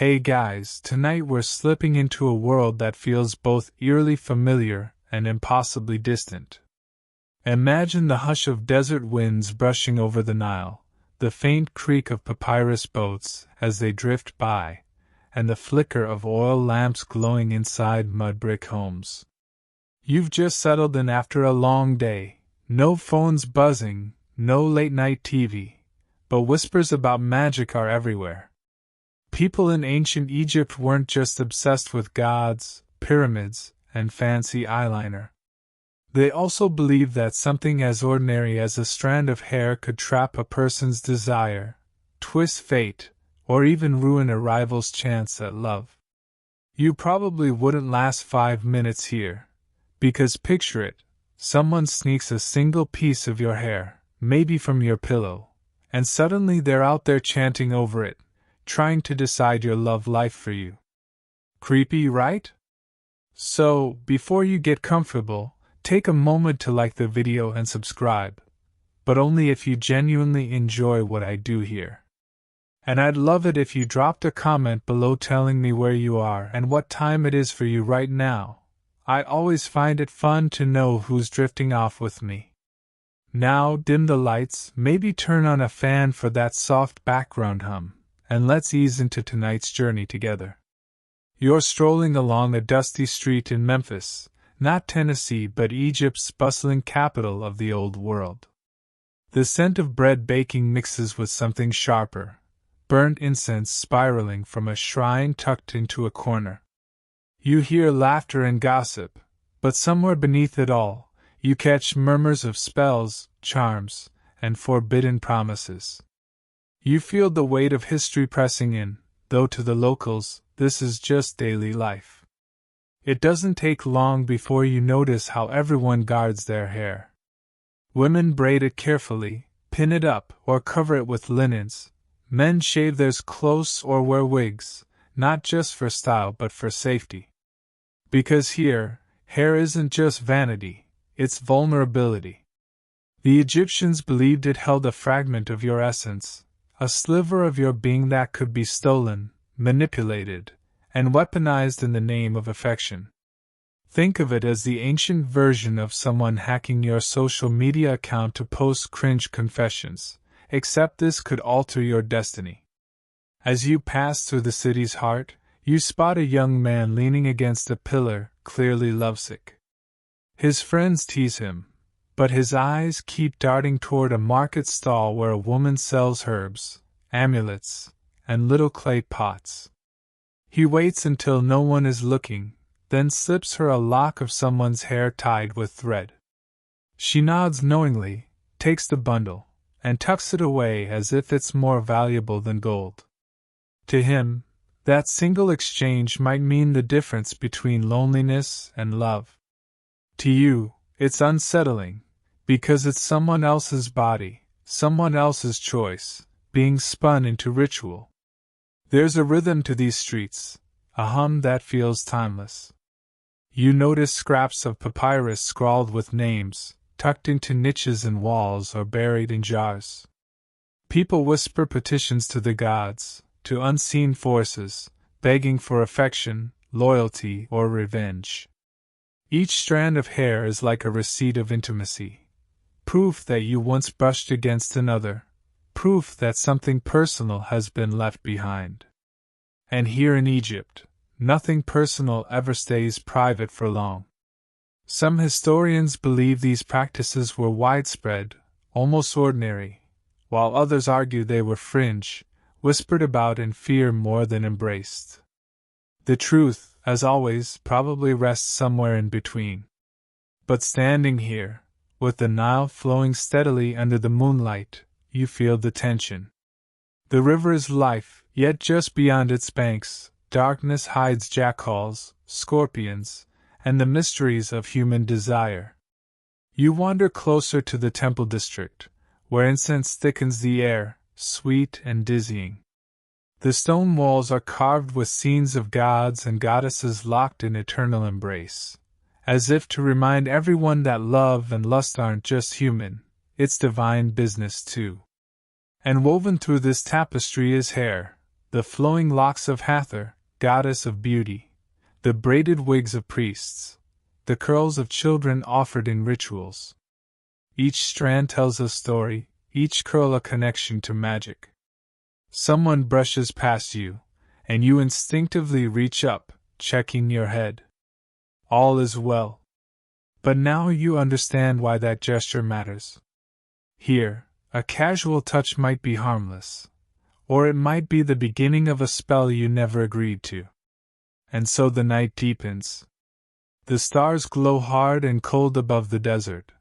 Hey guys, tonight we're slipping into a world that feels both eerily familiar and impossibly distant. Imagine the hush of desert winds brushing over the Nile, the faint creak of papyrus boats as they drift by, and the flicker of oil lamps glowing inside mud brick homes. You've just settled in after a long day, no phones buzzing, no late-night TV, but whispers about magic are everywhere. People in ancient Egypt weren't just obsessed with gods, pyramids, and fancy eyeliner. They also believed that something as ordinary as a strand of hair could trap a person's desire, twist fate, or even ruin a rival's chance at love. You probably wouldn't last 5 minutes here, because picture it, someone sneaks a single piece of your hair, maybe from your pillow, and suddenly they're out there chanting over it, trying to decide your love life for you. Creepy, right? So, before you get comfortable, take a moment to like the video and subscribe, but only if you genuinely enjoy what I do here. And I'd love it if you dropped a comment below telling me where you are and what time it is for you right now. I always find it fun to know who's drifting off with me. Now dim the lights, maybe turn on a fan for that soft background hum, and let's ease into tonight's journey together. You're strolling along a dusty street in Memphis, not Tennessee but Egypt's bustling capital of the old world. The scent of bread baking mixes with something sharper, burnt incense spiraling from a shrine tucked into a corner. You hear laughter and gossip, but somewhere beneath it all, you catch murmurs of spells, charms, and forbidden promises. You feel the weight of history pressing in, though to the locals, this is just daily life. It doesn't take long before you notice how everyone guards their hair. Women braid it carefully, pin it up, or cover it with linens. Men shave theirs close or wear wigs, not just for style but for safety. Because here, hair isn't just vanity, it's vulnerability. The Egyptians believed it held a fragment of your essence, a sliver of your being that could be stolen, manipulated, and weaponized in the name of affection. Think of it as the ancient version of someone hacking your social media account to post cringe confessions, except this could alter your destiny. As you pass through the city's heart, you spot a young man leaning against a pillar, clearly lovesick. His friends tease him, but his eyes keep darting toward a market stall where a woman sells herbs, amulets, and little clay pots. He waits until no one is looking, then slips her a lock of someone's hair tied with thread. She nods knowingly, takes the bundle, and tucks it away as if it's more valuable than gold. To him, that single exchange might mean the difference between loneliness and love. To you, it's unsettling, because it's someone else's body, someone else's choice, being spun into ritual. There's a rhythm to these streets, a hum that feels timeless. You notice scraps of papyrus scrawled with names, tucked into niches in walls or buried in jars. People whisper petitions to the gods, to unseen forces, begging for affection, loyalty, or revenge. Each strand of hair is like a receipt of intimacy, proof that you once brushed against another, proof that something personal has been left behind. And here in Egypt, nothing personal ever stays private for long. Some historians believe these practices were widespread, almost ordinary, while others argue they were fringe, whispered about in fear more than embraced. The truth, as always, probably rests somewhere in between. But standing here, with the Nile flowing steadily under the moonlight, you feel the tension. The river is life, yet just beyond its banks, darkness hides jackals, scorpions, and the mysteries of human desire. You wander closer to the temple district, where incense thickens the air, sweet and dizzying. The stone walls are carved with scenes of gods and goddesses locked in eternal embrace, as if to remind everyone that love and lust aren't just human, it's divine business too. And woven through this tapestry is hair, The flowing locks of Hathor, goddess of beauty, the braided wigs of priests, the curls of children offered in rituals. Each strand tells a story, each curl a connection to magic. Someone brushes past you, and you instinctively reach up, checking your head. All is well. But now you understand why that gesture matters. Here, a casual touch might be harmless, or it might be the beginning of a spell you never agreed to. And so the night deepens. The stars glow hard and cold above the desert.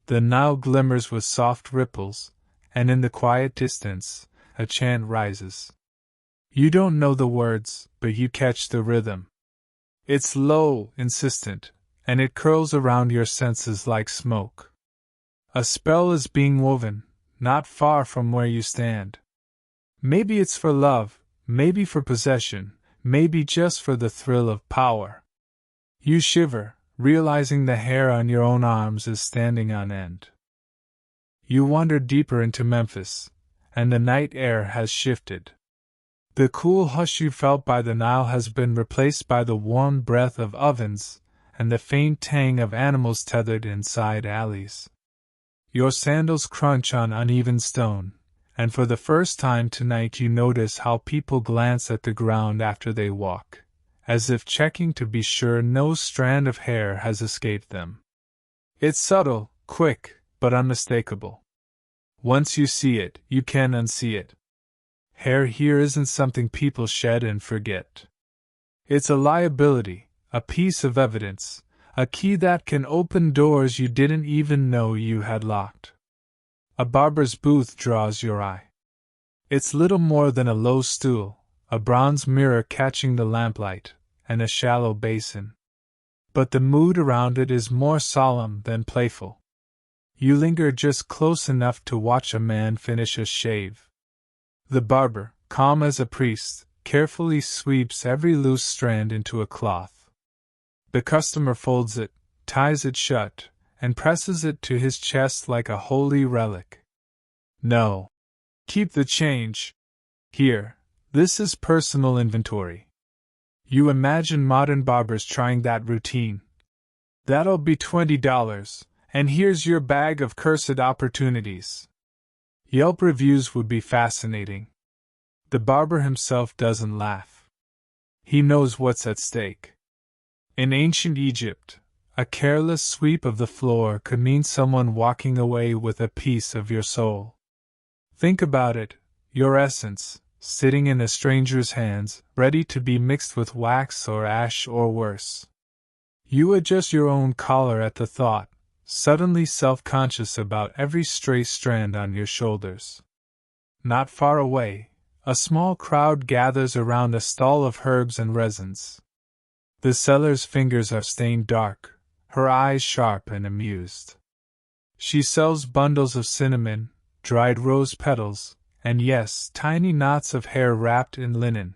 The Nile glimmers with soft ripples, and in the quiet distance, a chant rises. You don't know the words, but you catch the rhythm. It's low, insistent, and it curls around your senses like smoke. A spell is being woven, not far from where you stand. Maybe it's for love, maybe for possession, maybe just for the thrill of power. You shiver, realizing the hair on your own arms is standing on end. You wander deeper into Memphis, and the night air has shifted. The cool hush you felt by the Nile has been replaced by the warm breath of ovens and the faint tang of animals tethered inside alleys. Your sandals crunch on uneven stone, and for the first time tonight you notice how people glance at the ground after they walk, as if checking to be sure no strand of hair has escaped them. It's subtle, quick, but unmistakable. Once you see it, you can't unsee it. Hair here isn't something people shed and forget. It's a liability, a piece of evidence, a key that can open doors you didn't even know you had locked. A barber's booth draws your eye. It's little more than a low stool, a bronze mirror catching the lamplight, and a shallow basin. But the mood around it is more solemn than playful. You linger just close enough to watch a man finish a shave. The barber, calm as a priest, carefully sweeps every loose strand into a cloth. The customer folds it, ties it shut, and presses it to his chest like a holy relic. No. Keep the change. Here, this is personal inventory. You imagine modern barbers trying that routine. That'll be $20, and here's your bag of cursed opportunities. Yelp reviews would be fascinating. The barber himself doesn't laugh. He knows what's at stake. In ancient Egypt, a careless sweep of the floor could mean someone walking away with a piece of your soul. Think about it, your essence, sitting in a stranger's hands, ready to be mixed with wax or ash or worse. You adjust your own collar at the thought, suddenly self-conscious about every stray strand on your shoulders. Not far away, a small crowd gathers around a stall of herbs and resins. The seller's fingers are stained dark, her eyes sharp and amused. She sells bundles of cinnamon, dried rose petals, and yes, tiny knots of hair wrapped in linen.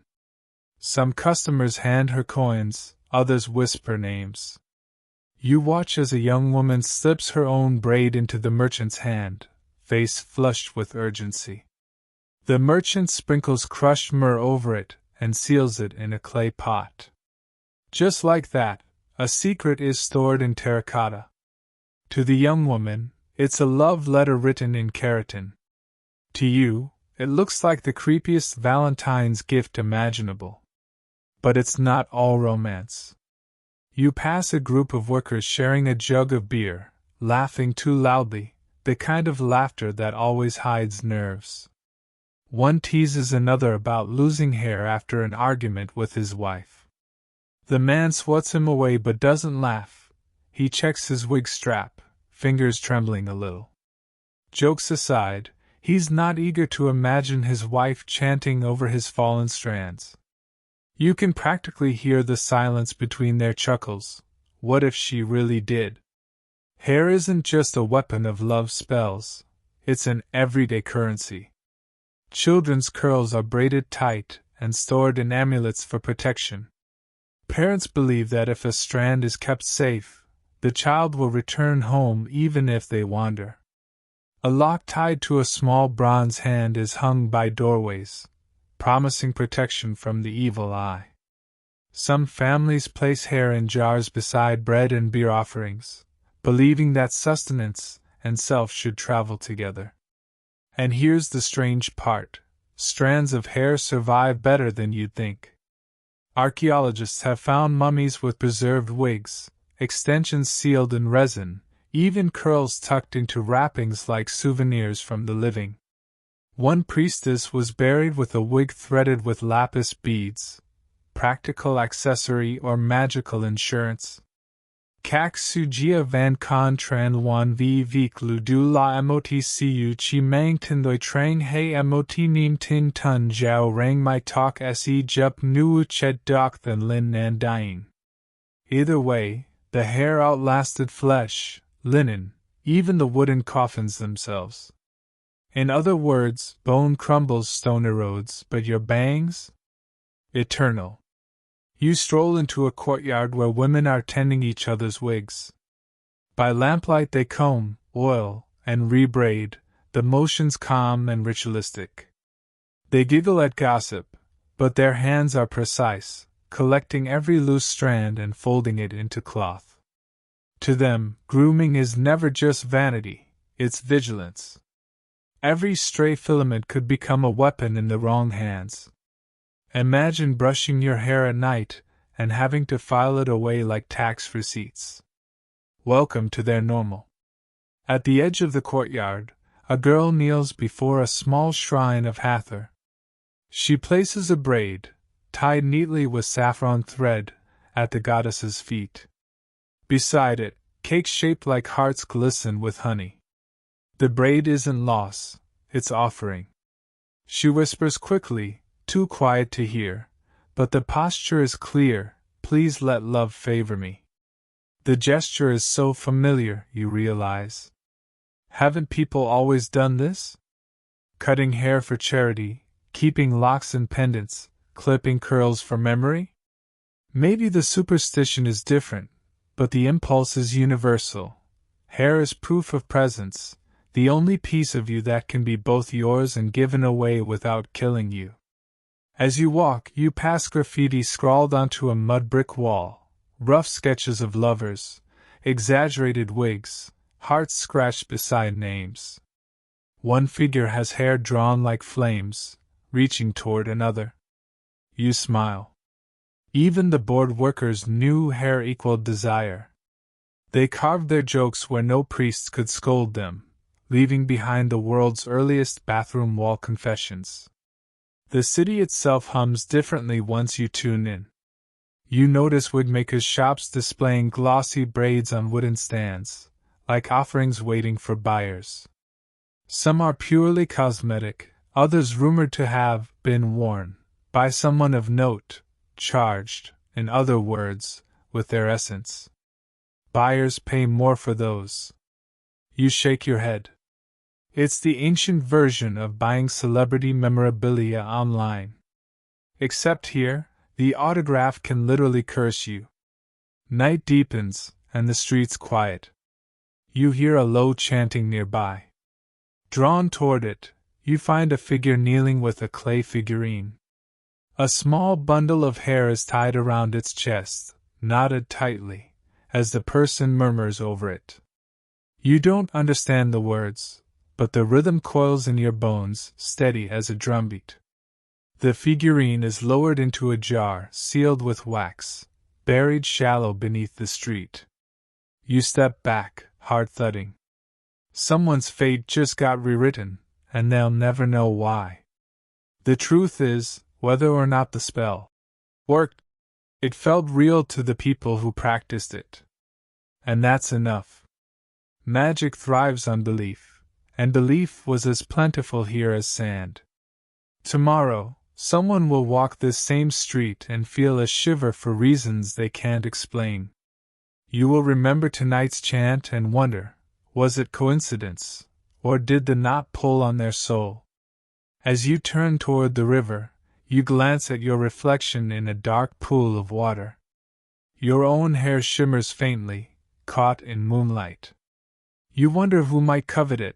Some customers hand her coins, others whisper names. You watch as a young woman slips her own braid into the merchant's hand, face flushed with urgency. The merchant sprinkles crushed myrrh over it and seals it in a clay pot. Just like that, a secret is stored in terracotta. To the young woman, it's a love letter written in keratin. To you, it looks like the creepiest Valentine's gift imaginable. But it's not all romance. You pass a group of workers sharing a jug of beer, laughing too loudly, the kind of laughter that always hides nerves. One teases another about losing hair after an argument with his wife. The man swats him away but doesn't laugh. He checks his wig strap, fingers trembling a little. Jokes aside, he's not eager to imagine his wife chanting over his fallen strands. You can practically hear the silence between their chuckles. What if she really did? Hair isn't just a weapon of love spells, it's an everyday currency. Children's curls are braided tight and stored in amulets for protection. Parents believe that if a strand is kept safe, the child will return home even if they wander. A lock tied to a small bronze hand is hung by doorways. promising protection from the evil eye. Some families place hair in jars beside bread and beer offerings, believing that sustenance and self should travel together. And here's the strange part: strands of hair survive better than you'd think. Archaeologists have found mummies with preserved wigs, extensions sealed in resin, even curls tucked into wrappings like souvenirs from the living. One priestess was buried with a wig threaded with lapis beads, practical accessory or magical insurance. Kak Sujia van Kon Tran Wan Vi Vik Lu Du La Mot Cu Chi Mang Tin Doi Trang He Mot Nim Tin Tun Jiao Rang My Talk Se Jup Nu Chet Doc Than Lin Nan Dying. Either way, the hair outlasted flesh, linen, even the wooden coffins themselves. In other words, bone crumbles, stone erodes, but your bangs? Eternal. You stroll into a courtyard where women are tending each other's wigs. By lamplight they comb, oil, and rebraid, the motions calm and ritualistic. They giggle at gossip, but their hands are precise, collecting every loose strand and folding it into cloth. To them, grooming is never just vanity, it's vigilance. Every stray filament could become a weapon in the wrong hands. Imagine brushing your hair at night and having to file it away like tax receipts. Welcome to their normal. At the edge of the courtyard, a girl kneels before a small shrine of Hathor. She places a braid, tied neatly with saffron thread, at the goddess's feet. Beside it, cakes shaped like hearts glisten with honey. The braid isn't loss, it's offering. She whispers quickly, too quiet to hear, but the posture is clear: please let love favor me. The gesture is so familiar, you realize. Haven't people always done this? Cutting hair for charity, keeping locks in pendants, clipping curls for memory? Maybe the superstition is different, but the impulse is universal. Hair is proof of presence, the only piece of you that can be both yours and given away without killing you. As you walk, you pass graffiti scrawled onto a mud brick wall, rough sketches of lovers, exaggerated wigs, hearts scratched beside names. One figure has hair drawn like flames, reaching toward another. You smile. Even the bored workers knew hair equaled desire. They carved their jokes where no priests could scold them, leaving behind the world's earliest bathroom wall confessions. The city itself hums differently once you tune in. You notice wigmakers' shops displaying glossy braids on wooden stands, like offerings waiting for buyers. Some are purely cosmetic, others rumored to have been worn by someone of note, charged, in other words, with their essence. Buyers pay more for those. You shake your head. It's the ancient version of buying celebrity memorabilia online. Except here, the autograph can literally curse you. Night deepens, and the streets quiet. You hear a low chanting nearby. Drawn toward it, you find a figure kneeling with a clay figurine. A small bundle of hair is tied around its chest, knotted tightly, as the person murmurs over it. You don't understand the words, but the rhythm coils in your bones, steady as a drumbeat. The figurine is lowered into a jar sealed with wax, buried shallow beneath the street. You step back, heart thudding. Someone's fate just got rewritten, and they'll never know why. The truth is, whether or not the spell worked, it felt real to the people who practiced it. And that's enough. Magic thrives on belief, and belief was as plentiful here as sand. Tomorrow, someone will walk this same street and feel a shiver for reasons they can't explain. You will remember tonight's chant and wonder, was it coincidence, or did the knot pull on their soul? As you turn toward the river, you glance at your reflection in a dark pool of water. Your own hair shimmers faintly, caught in moonlight. You wonder who might covet it,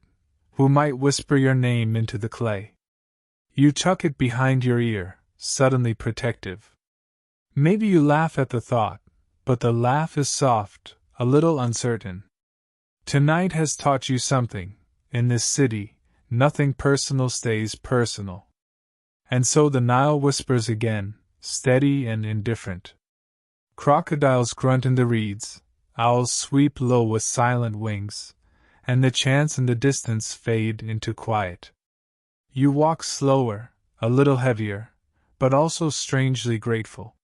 who might whisper your name into the clay. You tuck it behind your ear, suddenly protective. Maybe you laugh at the thought, but the laugh is soft, a little uncertain. Tonight has taught you something. In this city, nothing personal stays personal. And so the Nile whispers again, steady and indifferent. Crocodiles grunt in the reeds, owls sweep low with silent wings, and the chants in the distance fade into quiet. You walk slower, a little heavier, but also strangely grateful.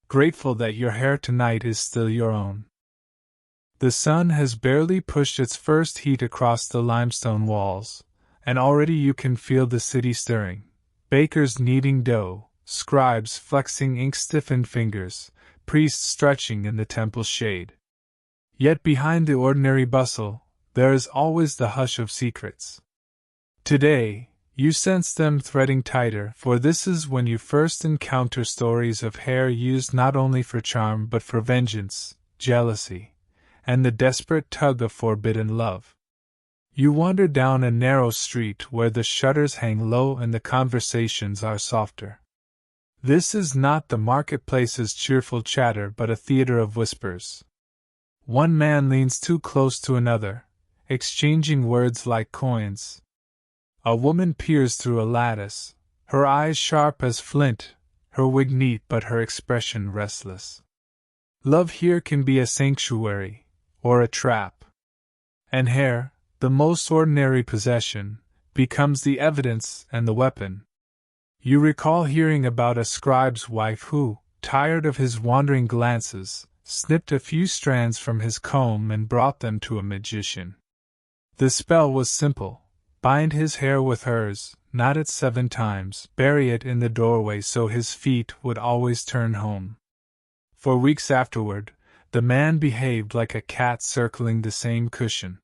Grateful that your hair tonight is still your own. The sun has barely pushed its first heat across the limestone walls, and already you can feel the city stirring. Bakers kneading dough, scribes flexing ink-stiffened fingers, priests stretching in the temple's shade. Yet behind the ordinary bustle, there is always the hush of secrets. Today, you sense them threading tighter, for this is when you first encounter stories of hair used not only for charm but for vengeance, jealousy, and the desperate tug of forbidden love. You wander down a narrow street where the shutters hang low and the conversations are softer. This is not the marketplace's cheerful chatter but a theater of whispers. One man leans too close to another, exchanging words like coins. A woman peers through a lattice, her eyes sharp as flint, her wig neat but her expression restless. Love here can be a sanctuary, or a trap. And hair, the most ordinary possession, becomes the evidence and the weapon. You recall hearing about a scribe's wife who, tired of his wandering glances, snipped a few strands from his comb and brought them to a magician. The spell was simple. Bind his hair with hers, knot it 7 times, bury it in the doorway so his feet would always turn home. For weeks afterward, the man behaved like a cat circling the same cushion.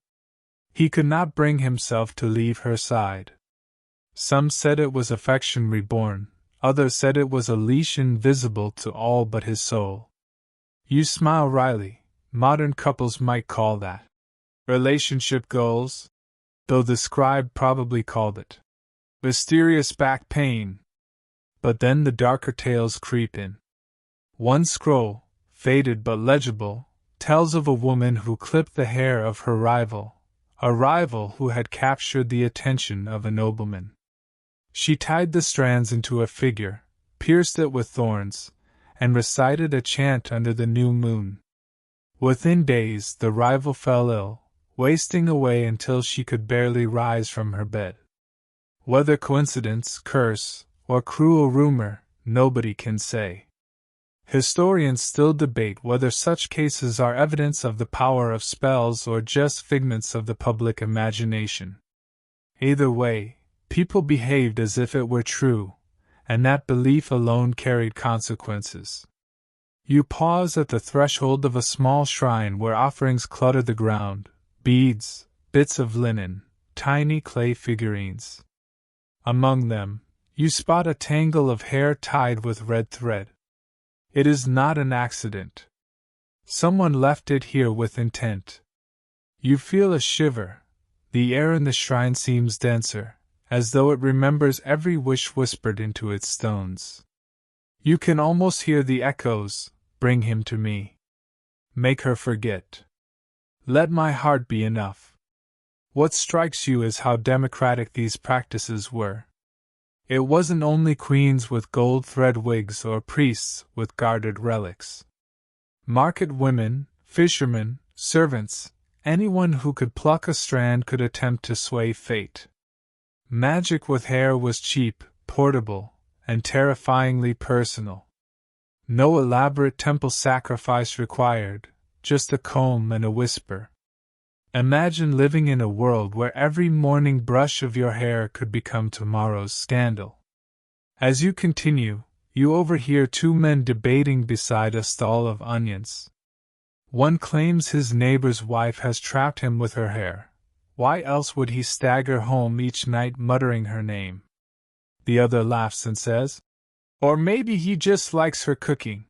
He could not bring himself to leave her side. Some said it was affection reborn, others said it was a leash invisible to all but his soul. You smile wryly, modern couples might call that relationship goals, though the scribe probably called it mysterious back pain. But then the darker tales creep in. One scroll, faded but legible, tells of a woman who clipped the hair of her rival, a rival who had captured the attention of a nobleman. She tied the strands into a figure, pierced it with thorns, and recited a chant under the new moon. Within days the rival fell ill, wasting away until she could barely rise from her bed. Whether coincidence, curse, or cruel rumor, nobody can say. Historians still debate whether such cases are evidence of the power of spells or just figments of the public imagination. Either way, people behaved as if it were true, and that belief alone carried consequences. You pause at the threshold of a small shrine where offerings clutter the ground, beads, bits of linen, tiny clay figurines. Among them, you spot a tangle of hair tied with red thread. It is not an accident. Someone left it here with intent. You feel a shiver. The air in the shrine seems denser, as though it remembers every wish whispered into its stones. You can almost hear the echoes, bring him to me. Make her forget. Let my heart be enough. What strikes you is how democratic these practices were. It wasn't only queens with gold thread wigs or priests with guarded relics. Market women, fishermen, servants, anyone who could pluck a strand could attempt to sway fate. Magic with hair was cheap, portable, and terrifyingly personal. No elaborate temple sacrifice required, just a comb and a whisper. Imagine living in a world where every morning brush of your hair could become tomorrow's scandal. As you continue, you overhear 2 men debating beside a stall of onions. One claims his neighbor's wife has trapped him with her hair. Why else would he stagger home each night muttering her name? The other laughs and says, "Or maybe he just likes her cooking."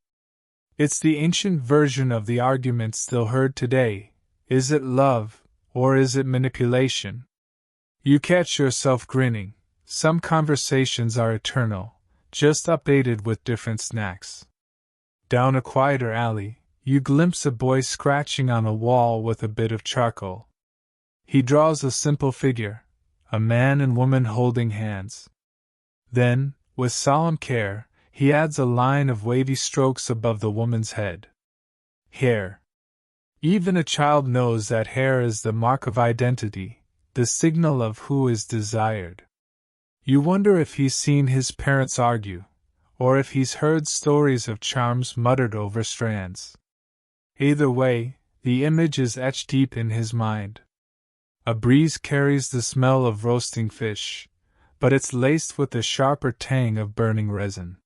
It's the ancient version of the argument still heard today. Is it love, or is it manipulation? You catch yourself grinning, Some conversations are eternal, just updated with different snacks. Down a quieter alley, you glimpse a boy scratching on a wall with a bit of charcoal. He draws a simple figure, a man and woman holding hands. Then, with solemn care, he adds a line of wavy strokes above the woman's head. Hair. Even a child knows that hair is the mark of identity, the signal of who is desired. You wonder if he's seen his parents argue, or if he's heard stories of charms muttered over strands. Either way, the image is etched deep in his mind. A breeze carries the smell of roasting fish, but it's laced with the sharper tang of burning resin.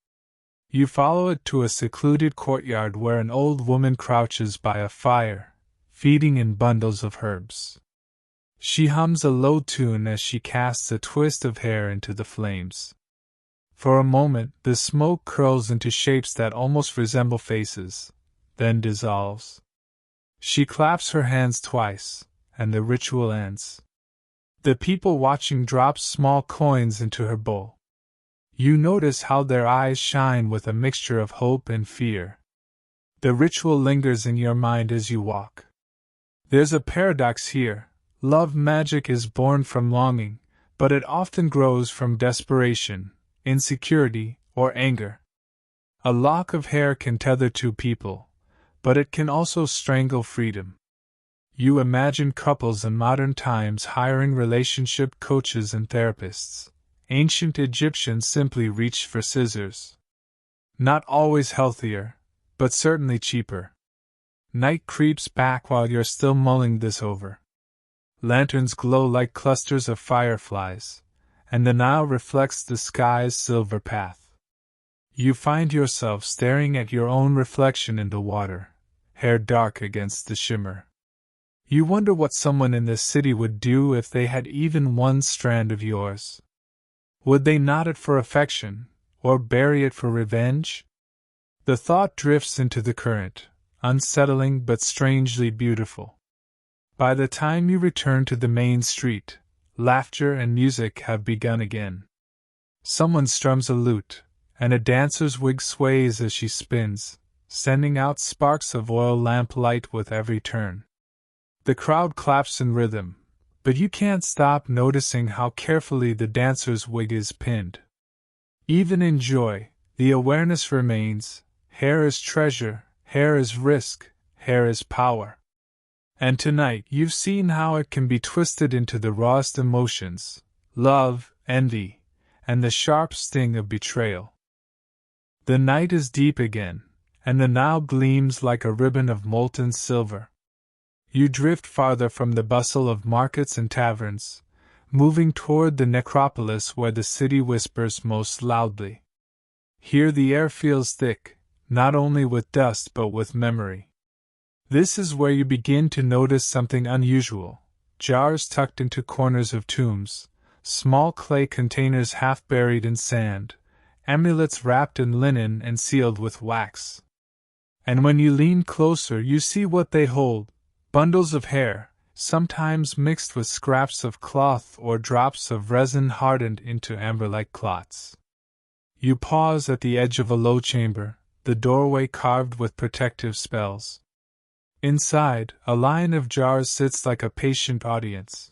You follow it to a secluded courtyard where an old woman crouches by a fire, feeding in bundles of herbs. She hums a low tune as she casts a twist of hair into the flames. For a moment, the smoke curls into shapes that almost resemble faces, then dissolves. She claps her hands twice, and the ritual ends. The people watching drop small coins into her bowl. You notice how their eyes shine with a mixture of hope and fear. The ritual lingers in your mind as you walk. There's a paradox here. Love magic is born from longing, but it often grows from desperation, insecurity, or anger. A lock of hair can tether two people, but it can also strangle freedom. You imagine couples in modern times hiring relationship coaches and therapists. Ancient Egyptians simply reached for scissors. Not always healthier, but certainly cheaper. Night creeps back while you're still mulling this over. Lanterns glow like clusters of fireflies, and the Nile reflects the sky's silver path. You find yourself staring at your own reflection in the water, hair dark against the shimmer. You wonder what someone in this city would do if they had even one strand of yours. Would they knot it for affection, or bury it for revenge? The thought drifts into the current, unsettling but strangely beautiful. By the time you return to the main street, laughter and music have begun again. Someone strums a lute, and a dancer's wig sways as she spins, sending out sparks of oil lamplight with every turn. The crowd claps in rhythm, but you can't stop noticing how carefully the dancer's wig is pinned. Even in joy, the awareness remains: hair is treasure, hair is risk, hair is power. And tonight you've seen how it can be twisted into the rawest emotions: love, envy, and the sharp sting of betrayal. The night is deep again, and the Nile gleams like a ribbon of molten silver. You drift farther from the bustle of markets and taverns, moving toward the necropolis where the city whispers most loudly. Here the air feels thick, not only with dust but with memory. This is where you begin to notice something unusual: jars tucked into corners of tombs, small clay containers half buried in sand, amulets wrapped in linen and sealed with wax. And when you lean closer you see what they hold: bundles of hair, sometimes mixed with scraps of cloth or drops of resin hardened into amber-like clots. You pause at the edge of a low chamber, the doorway carved with protective spells. Inside, a line of jars sits like a patient audience.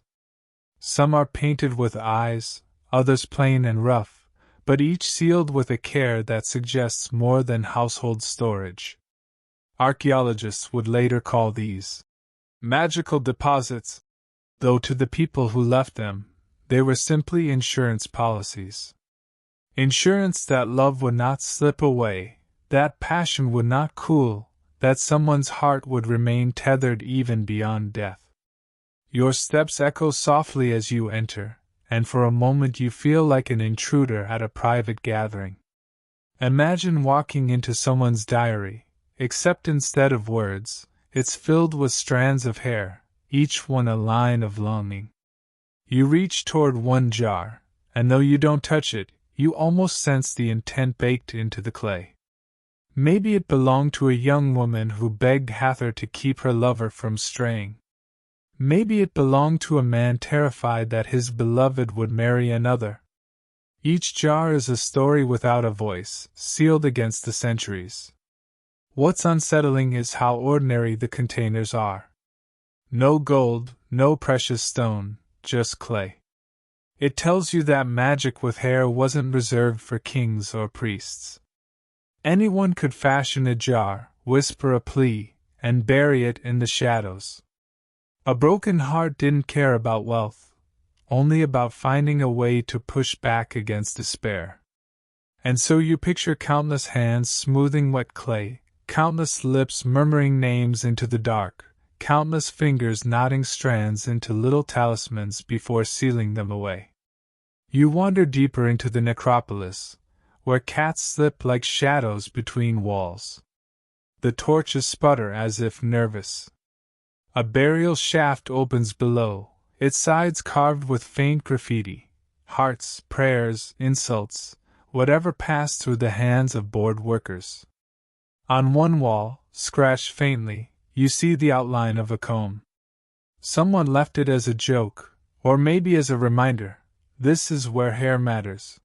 Some are painted with eyes, others plain and rough, but each sealed with a care that suggests more than household storage. Archaeologists would later call these magical deposits, though to the people who left them, they were simply insurance policies. Insurance that love would not slip away, that passion would not cool, that someone's heart would remain tethered even beyond death. Your steps echo softly as you enter, and for a moment you feel like an intruder at a private gathering. Imagine walking into someone's diary, except instead of words, it's filled with strands of hair, each one a line of longing. You reach toward one jar, and though you don't touch it, you almost sense the intent baked into the clay. Maybe it belonged to a young woman who begged Hathor to keep her lover from straying. Maybe it belonged to a man terrified that his beloved would marry another. Each jar is a story without a voice, sealed against the centuries. What's unsettling is how ordinary the containers are. No gold, no precious stone, just clay. It tells you that magic with hair wasn't reserved for kings or priests. Anyone could fashion a jar, whisper a plea, and bury it in the shadows. A broken heart didn't care about wealth, only about finding a way to push back against despair. And so you picture countless hands smoothing wet clay, countless lips murmuring names into the dark, countless fingers knotting strands into little talismans before sealing them away. You wander deeper into the necropolis, where cats slip like shadows between walls. The torches sputter as if nervous. A burial shaft opens below, its sides carved with faint graffiti, hearts, prayers, insults, whatever passed through the hands of bored workers. On one wall, scratched faintly, you see the outline of a comb. Someone left it as a joke, or maybe as a reminder. This is where hair matters.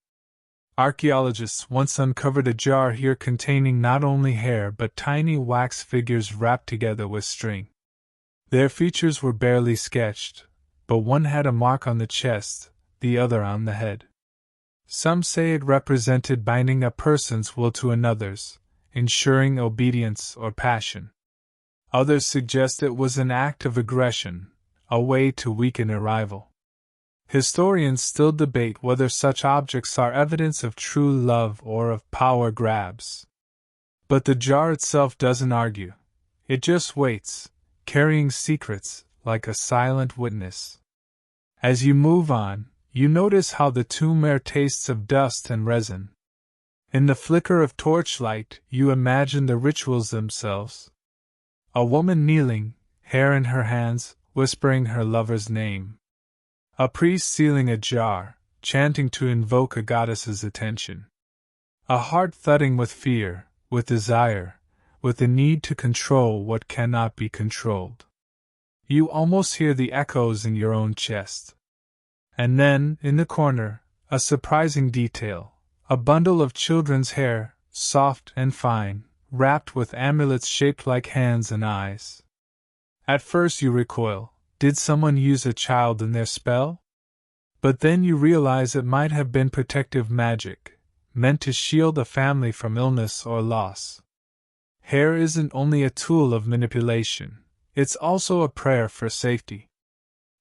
Archaeologists once uncovered a jar here containing not only hair but tiny wax figures wrapped together with string. Their features were barely sketched, but one had a mark on the chest, the other on the head. Some say it represented binding a person's will to another's, ensuring obedience or passion. Others suggest it was an act of aggression, a way to weaken a rival. Historians still debate whether such objects are evidence of true love or of power grabs. But the jar itself doesn't argue. It just waits, carrying secrets, like a silent witness. As you move on, you notice how the tomb air tastes of dust and resin. In the flicker of torchlight, you imagine the rituals themselves. A woman kneeling, hair in her hands, whispering her lover's name. A priest sealing a jar, chanting to invoke a goddess's attention. A heart thudding with fear, with desire, with the need to control what cannot be controlled. You almost hear the echoes in your own chest. And then, in the corner, a surprising detail, a bundle of children's hair, soft and fine, wrapped with amulets shaped like hands and eyes. At first you recoil. Did someone use a child in their spell? But then you realize it might have been protective magic, meant to shield a family from illness or loss. Hair isn't only a tool of manipulation, it's also a prayer for safety.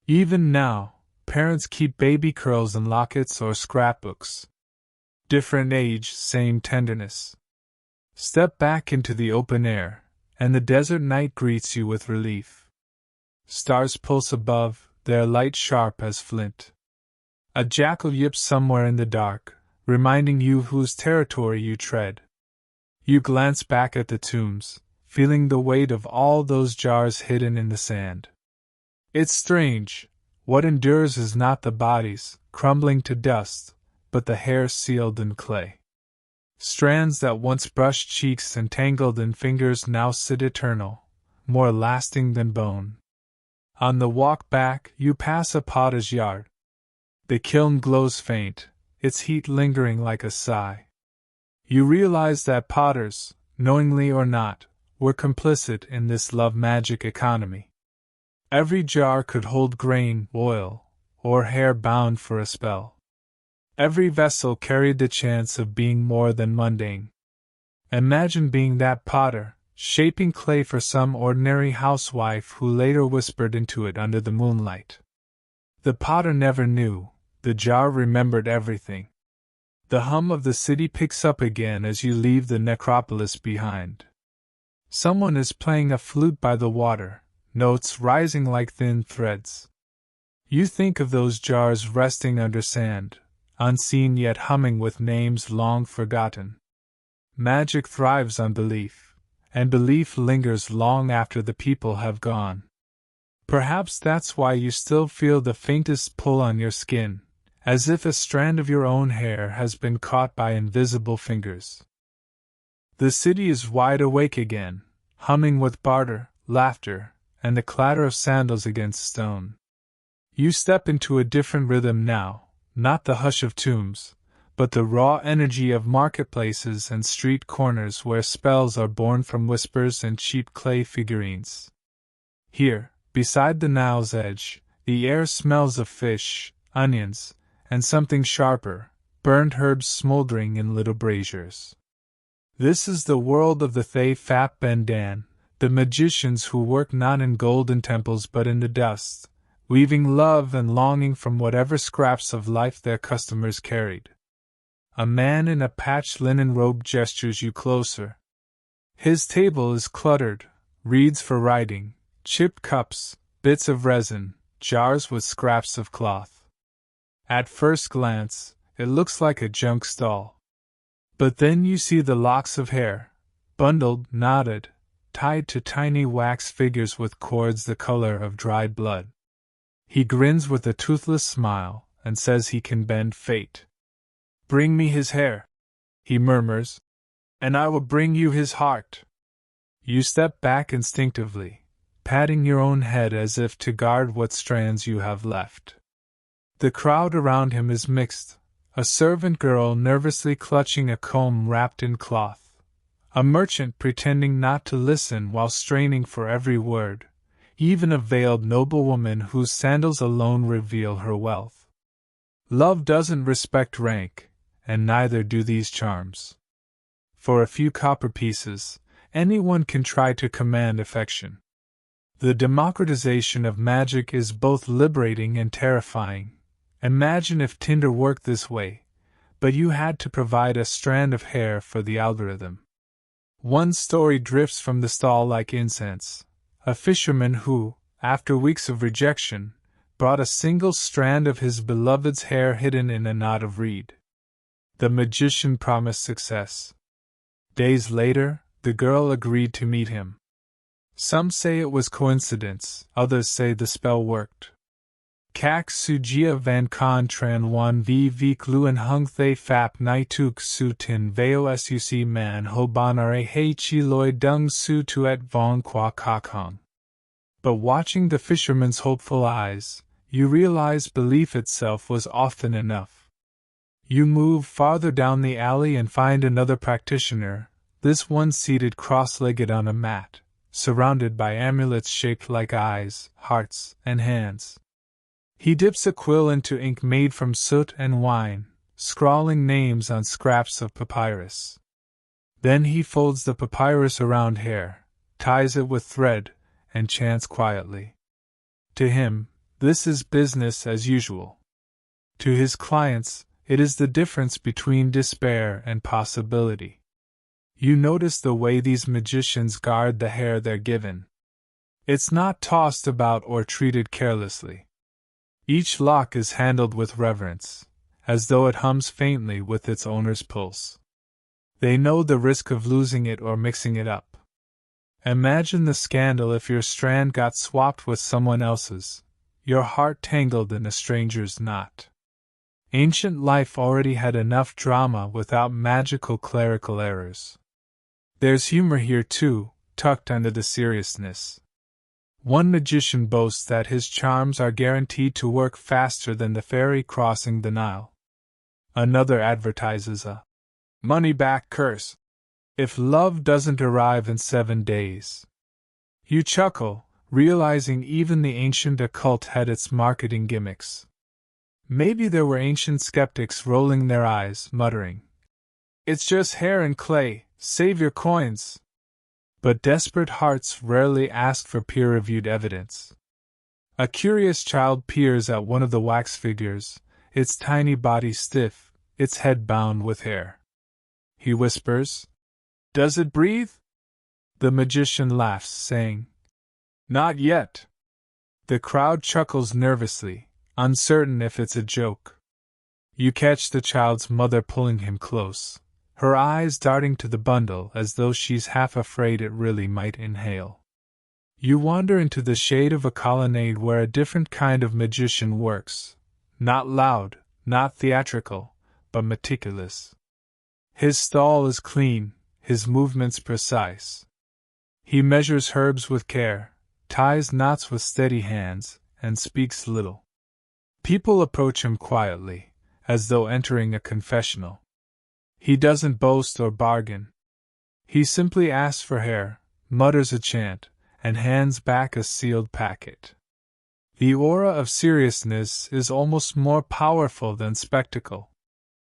Even now, parents keep baby curls in lockets or scrapbooks. Different age, same tenderness. Step back into the open air, and the desert night greets you with relief. Stars pulse above, their light sharp as flint. A jackal yips somewhere in the dark, reminding you whose territory you tread. You glance back at the tombs, feeling the weight of all those jars hidden in the sand. It's strange, what endures is not the bodies, crumbling to dust, but the hair sealed in clay. Strands that once brushed cheeks and tangled in fingers now sit eternal, more lasting than bone. On the walk back, you pass a potter's yard. The kiln glows faint, its heat lingering like a sigh. You realize that potters, knowingly or not, were complicit in this love-magic economy. Every jar could hold grain, oil, or hair bound for a spell. Every vessel carried the chance of being more than mundane. Imagine being that potter, shaping clay for some ordinary housewife who later whispered into it under the moonlight. The potter never knew, the jar remembered everything. The hum of the city picks up again as you leave the necropolis behind. Someone is playing a flute by the water, notes rising like thin threads. You think of those jars resting under sand, unseen yet humming with names long forgotten. Magic thrives on belief, and belief lingers long after the people have gone. Perhaps that's why you still feel the faintest pull on your skin, as if a strand of your own hair has been caught by invisible fingers. The city is wide awake again, humming with barter, laughter, and the clatter of sandals against stone. You step into a different rhythm now, not the hush of tombs, but the raw energy of marketplaces and street corners where spells are born from whispers and cheap clay figurines. Here, beside the Nile's edge, the air smells of fish, onions, and something sharper, burned herbs smoldering in little braziers. This is the world of the Thay Phap Ben Dan, the magicians who work not in golden temples but in the dust, weaving love and longing from whatever scraps of life their customers carried. A man in a patched linen robe gestures you closer. His table is cluttered, reeds for writing, chipped cups, bits of resin, jars with scraps of cloth. At first glance, it looks like a junk stall. But then you see the locks of hair, bundled, knotted, tied to tiny wax figures with cords the color of dried blood. He grins with a toothless smile and says he can bend fate. "Bring me his hair," he murmurs, "and I will bring you his heart." You step back instinctively, patting your own head as if to guard what strands you have left. The crowd around him is mixed, a servant girl nervously clutching a comb wrapped in cloth, a merchant pretending not to listen while straining for every word, even a veiled noblewoman whose sandals alone reveal her wealth. Love doesn't respect rank, and neither do these charms. For a few copper pieces, anyone can try to command affection. The democratization of magic is both liberating and terrifying. Imagine if Tinder worked this way, but you had to provide a strand of hair for the algorithm. One story drifts from the stall like incense. A fisherman who, after weeks of rejection, brought a single strand of his beloved's hair hidden in a knot of reed. The magician promised success. Days later, the girl agreed to meet him. Some say it was coincidence, others say the spell worked. Kak su jia van kan tran wan vi vik luen hung thay phap nai tuk su tin veo suc man ho banare hei chi loi dung su tuet vong qua kak hung. But watching the fisherman's hopeful eyes, you realize belief itself was often enough. You move farther down the alley and find another practitioner, this one seated cross-legged on a mat, surrounded by amulets shaped like eyes, hearts, and hands. He dips a quill into ink made from soot and wine, scrawling names on scraps of papyrus. Then he folds the papyrus around hair, ties it with thread, and chants quietly. To him, this is business as usual. To his clients, it is the difference between despair and possibility. You notice the way these magicians guard the hair they're given. It's not tossed about or treated carelessly. Each lock is handled with reverence, as though it hums faintly with its owner's pulse. They know the risk of losing it or mixing it up. Imagine the scandal if your strand got swapped with someone else's, your heart tangled in a stranger's knot. Ancient life already had enough drama without magical clerical errors. There's humor here too, tucked under the seriousness. One magician boasts that his charms are guaranteed to work faster than the ferry crossing the Nile. Another advertises a money-back curse if love doesn't arrive in 7 days. You chuckle, realizing even the ancient occult had its marketing gimmicks. Maybe there were ancient skeptics rolling their eyes, muttering, "It's just hair and clay, save your coins." But desperate hearts rarely ask for peer-reviewed evidence. A curious child peers at one of the wax figures, its tiny body stiff, its head bound with hair. He whispers, "Does it breathe?" The magician laughs, saying, "Not yet." The crowd chuckles nervously, uncertain if it's a joke. You catch the child's mother pulling him close, her eyes darting to the bundle as though she's half afraid it really might inhale. You wander into the shade of a colonnade where a different kind of magician works, not loud, not theatrical, but meticulous. His stall is clean, his movements precise. He measures herbs with care, ties knots with steady hands, and speaks little. People approach him quietly, as though entering a confessional. He doesn't boast or bargain. He simply asks for hair, mutters a chant, and hands back a sealed packet. The aura of seriousness is almost more powerful than spectacle.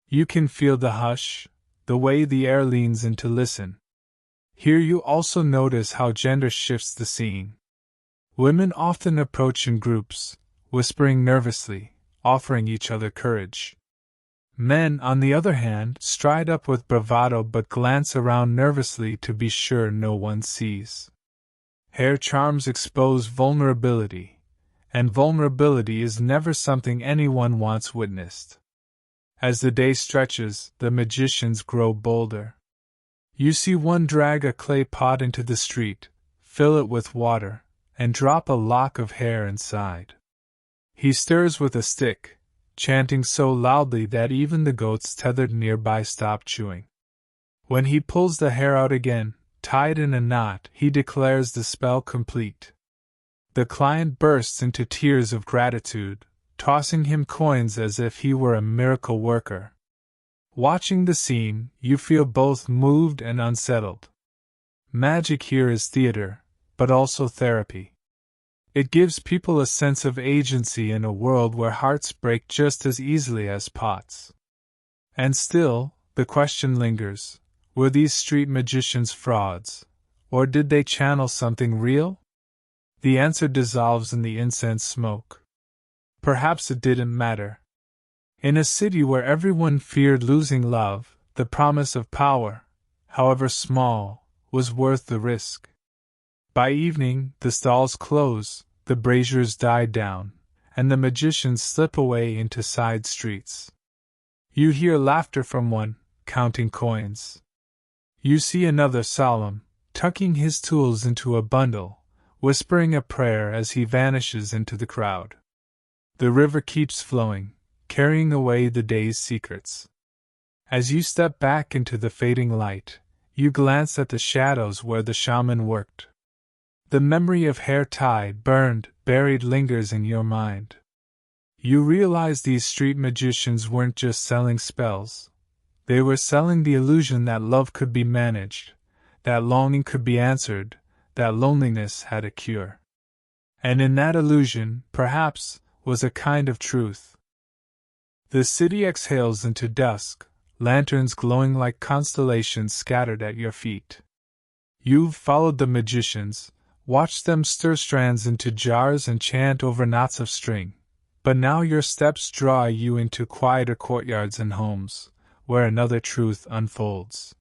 You can feel the hush, the way the air leans in to listen. Here you also notice how gender shifts the scene. Women often approach in groups, whispering nervously, offering each other courage. Men, on the other hand, stride up with bravado but glance around nervously to be sure no one sees. Hair charms expose vulnerability, and vulnerability is never something anyone wants witnessed. As the day stretches, the magicians grow bolder. You see one drag a clay pot into the street, fill it with water, and drop a lock of hair inside. He stirs with a stick, chanting so loudly that even the goats tethered nearby stop chewing. When he pulls the hair out again, tied in a knot, he declares the spell complete. The client bursts into tears of gratitude, tossing him coins as if he were a miracle worker. Watching the scene, you feel both moved and unsettled. Magic here is theater, but also therapy. It gives people a sense of agency in a world where hearts break just as easily as pots. And still, the question lingers, were these street magicians frauds, or did they channel something real? The answer dissolves in the incense smoke. Perhaps it didn't matter. In a city where everyone feared losing love, the promise of power, however small, was worth the risk. By evening, the stalls close, the braziers die down, and the magicians slip away into side streets. You hear laughter from one, counting coins. You see another solemn, tucking his tools into a bundle, whispering a prayer as he vanishes into the crowd. The river keeps flowing, carrying away the day's secrets. As you step back into the fading light, you glance at the shadows where the shaman worked. The memory of hair tied, burned, buried lingers in your mind. You realize these street magicians weren't just selling spells. They were selling the illusion that love could be managed, that longing could be answered, that loneliness had a cure. And in that illusion, perhaps, was a kind of truth. The city exhales into dusk, lanterns glowing like constellations scattered at your feet. You've followed the magicians, watched them stir strands into jars and chant over knots of string, but now your steps draw you into quieter courtyards and homes, where another truth unfolds.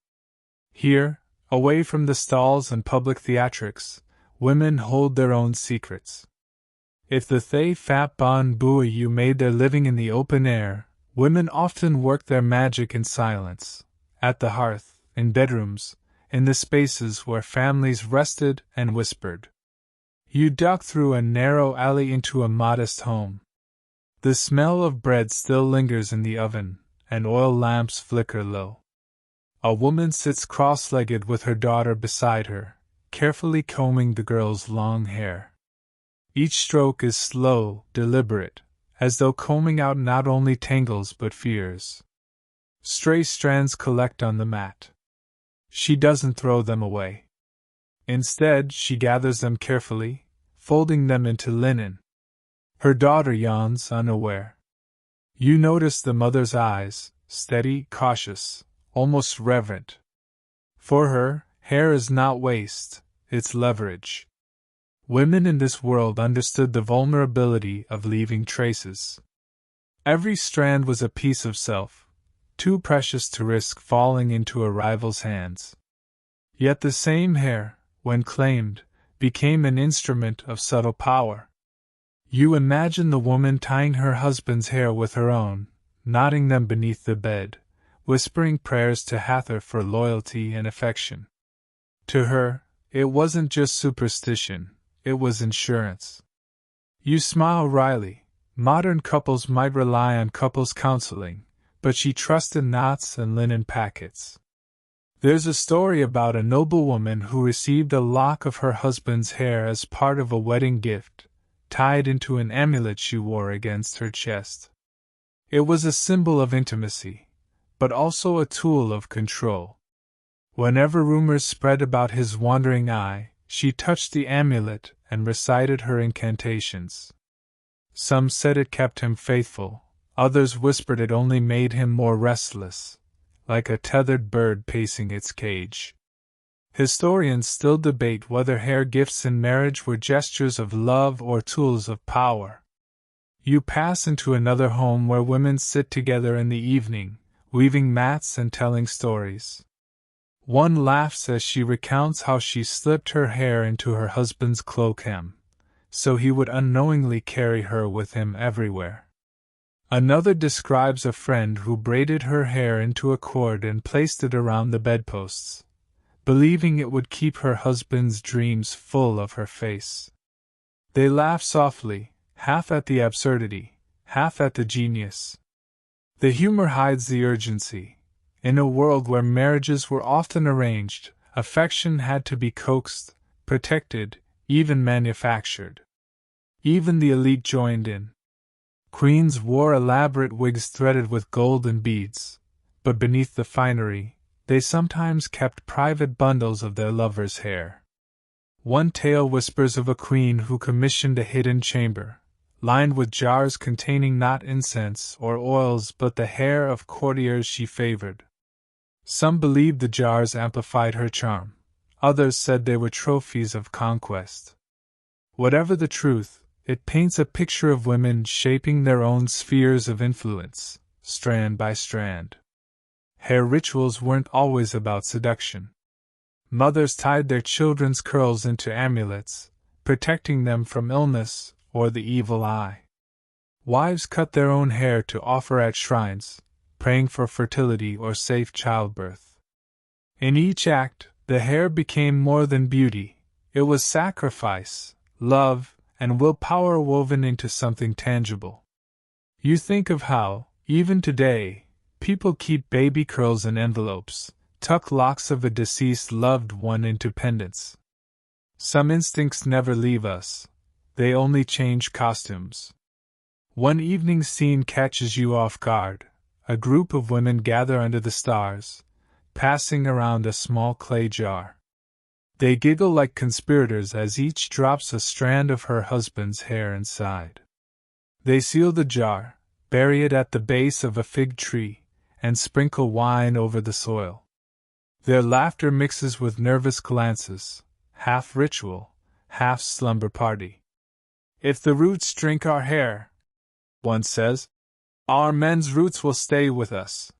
Here, away from the stalls and public theatrics, women hold their own secrets. If the Thay Phap Bon Bua you made their living in the open air, women often work their magic in silence, at the hearth, in bedrooms, in the spaces where families rested and whispered. You duck through a narrow alley into a modest home. The smell of bread still lingers in the oven, and oil lamps flicker low. A woman sits cross-legged with her daughter beside her, carefully combing the girl's long hair. Each stroke is slow, deliberate, as though combing out not only tangles but fears. Stray strands collect on the mat. She doesn't throw them away. Instead, she gathers them carefully, folding them into linen. Her daughter yawns, unaware. You notice the mother's eyes, steady, cautious, almost reverent. For her, hair is not waste, it's leverage. Women in this world understood the vulnerability of leaving traces. Every strand was a piece of self, too precious to risk falling into a rival's hands. Yet the same hair, when claimed, became an instrument of subtle power. You imagine the woman tying her husband's hair with her own, knotting them beneath the bed, whispering prayers to Hathor for loyalty and affection. To her, it wasn't just superstition, it was insurance. You smile wryly. Modern couples might rely on couples counseling, but she trusted knots and linen packets. There's a story about a noblewoman who received a lock of her husband's hair as part of a wedding gift, tied into an amulet she wore against her chest. It was a symbol of intimacy, but also a tool of control. Whenever rumors spread about his wandering eye, she touched the amulet and recited her incantations. Some said it kept him faithful, others whispered it only made him more restless, like a tethered bird pacing its cage. Historians still debate whether hair gifts in marriage were gestures of love or tools of power. You pass into another home where women sit together in the evening, weaving mats and telling stories. One laughs as she recounts how she slipped her hair into her husband's cloak hem, so he would unknowingly carry her with him everywhere. Another describes a friend who braided her hair into a cord and placed it around the bedposts, believing it would keep her husband's dreams full of her face. They laugh softly, half at the absurdity, half at the genius. The humor hides the urgency. In a world where marriages were often arranged, affection had to be coaxed, protected, even manufactured. Even the elite joined in. Queens wore elaborate wigs threaded with gold and beads, but beneath the finery, they sometimes kept private bundles of their lovers' hair. One tale whispers of a queen who commissioned a hidden chamber, lined with jars containing not incense or oils but the hair of courtiers she favored. Some believed the jars amplified her charm, others said they were trophies of conquest. Whatever the truth, it paints a picture of women shaping their own spheres of influence, strand by strand. Hair rituals weren't always about seduction. Mothers tied their children's curls into amulets, protecting them from illness or the evil eye. Wives cut their own hair to offer at shrines, praying for fertility or safe childbirth. In each act, the hair became more than beauty, it was sacrifice, love, and willpower woven into something tangible. You think of how, even today, people keep baby curls in envelopes, tuck locks of a deceased loved one into pendants. Some instincts never leave us, they only change costumes. One evening scene catches you off guard. A group of women gather under the stars, passing around a small clay jar. They giggle like conspirators as each drops a strand of her husband's hair inside. They seal the jar, bury it at the base of a fig tree, and sprinkle wine over the soil. Their laughter mixes with nervous glances, half ritual, half slumber party. If the roots drink our hair, one says, our men's roots will stay with us.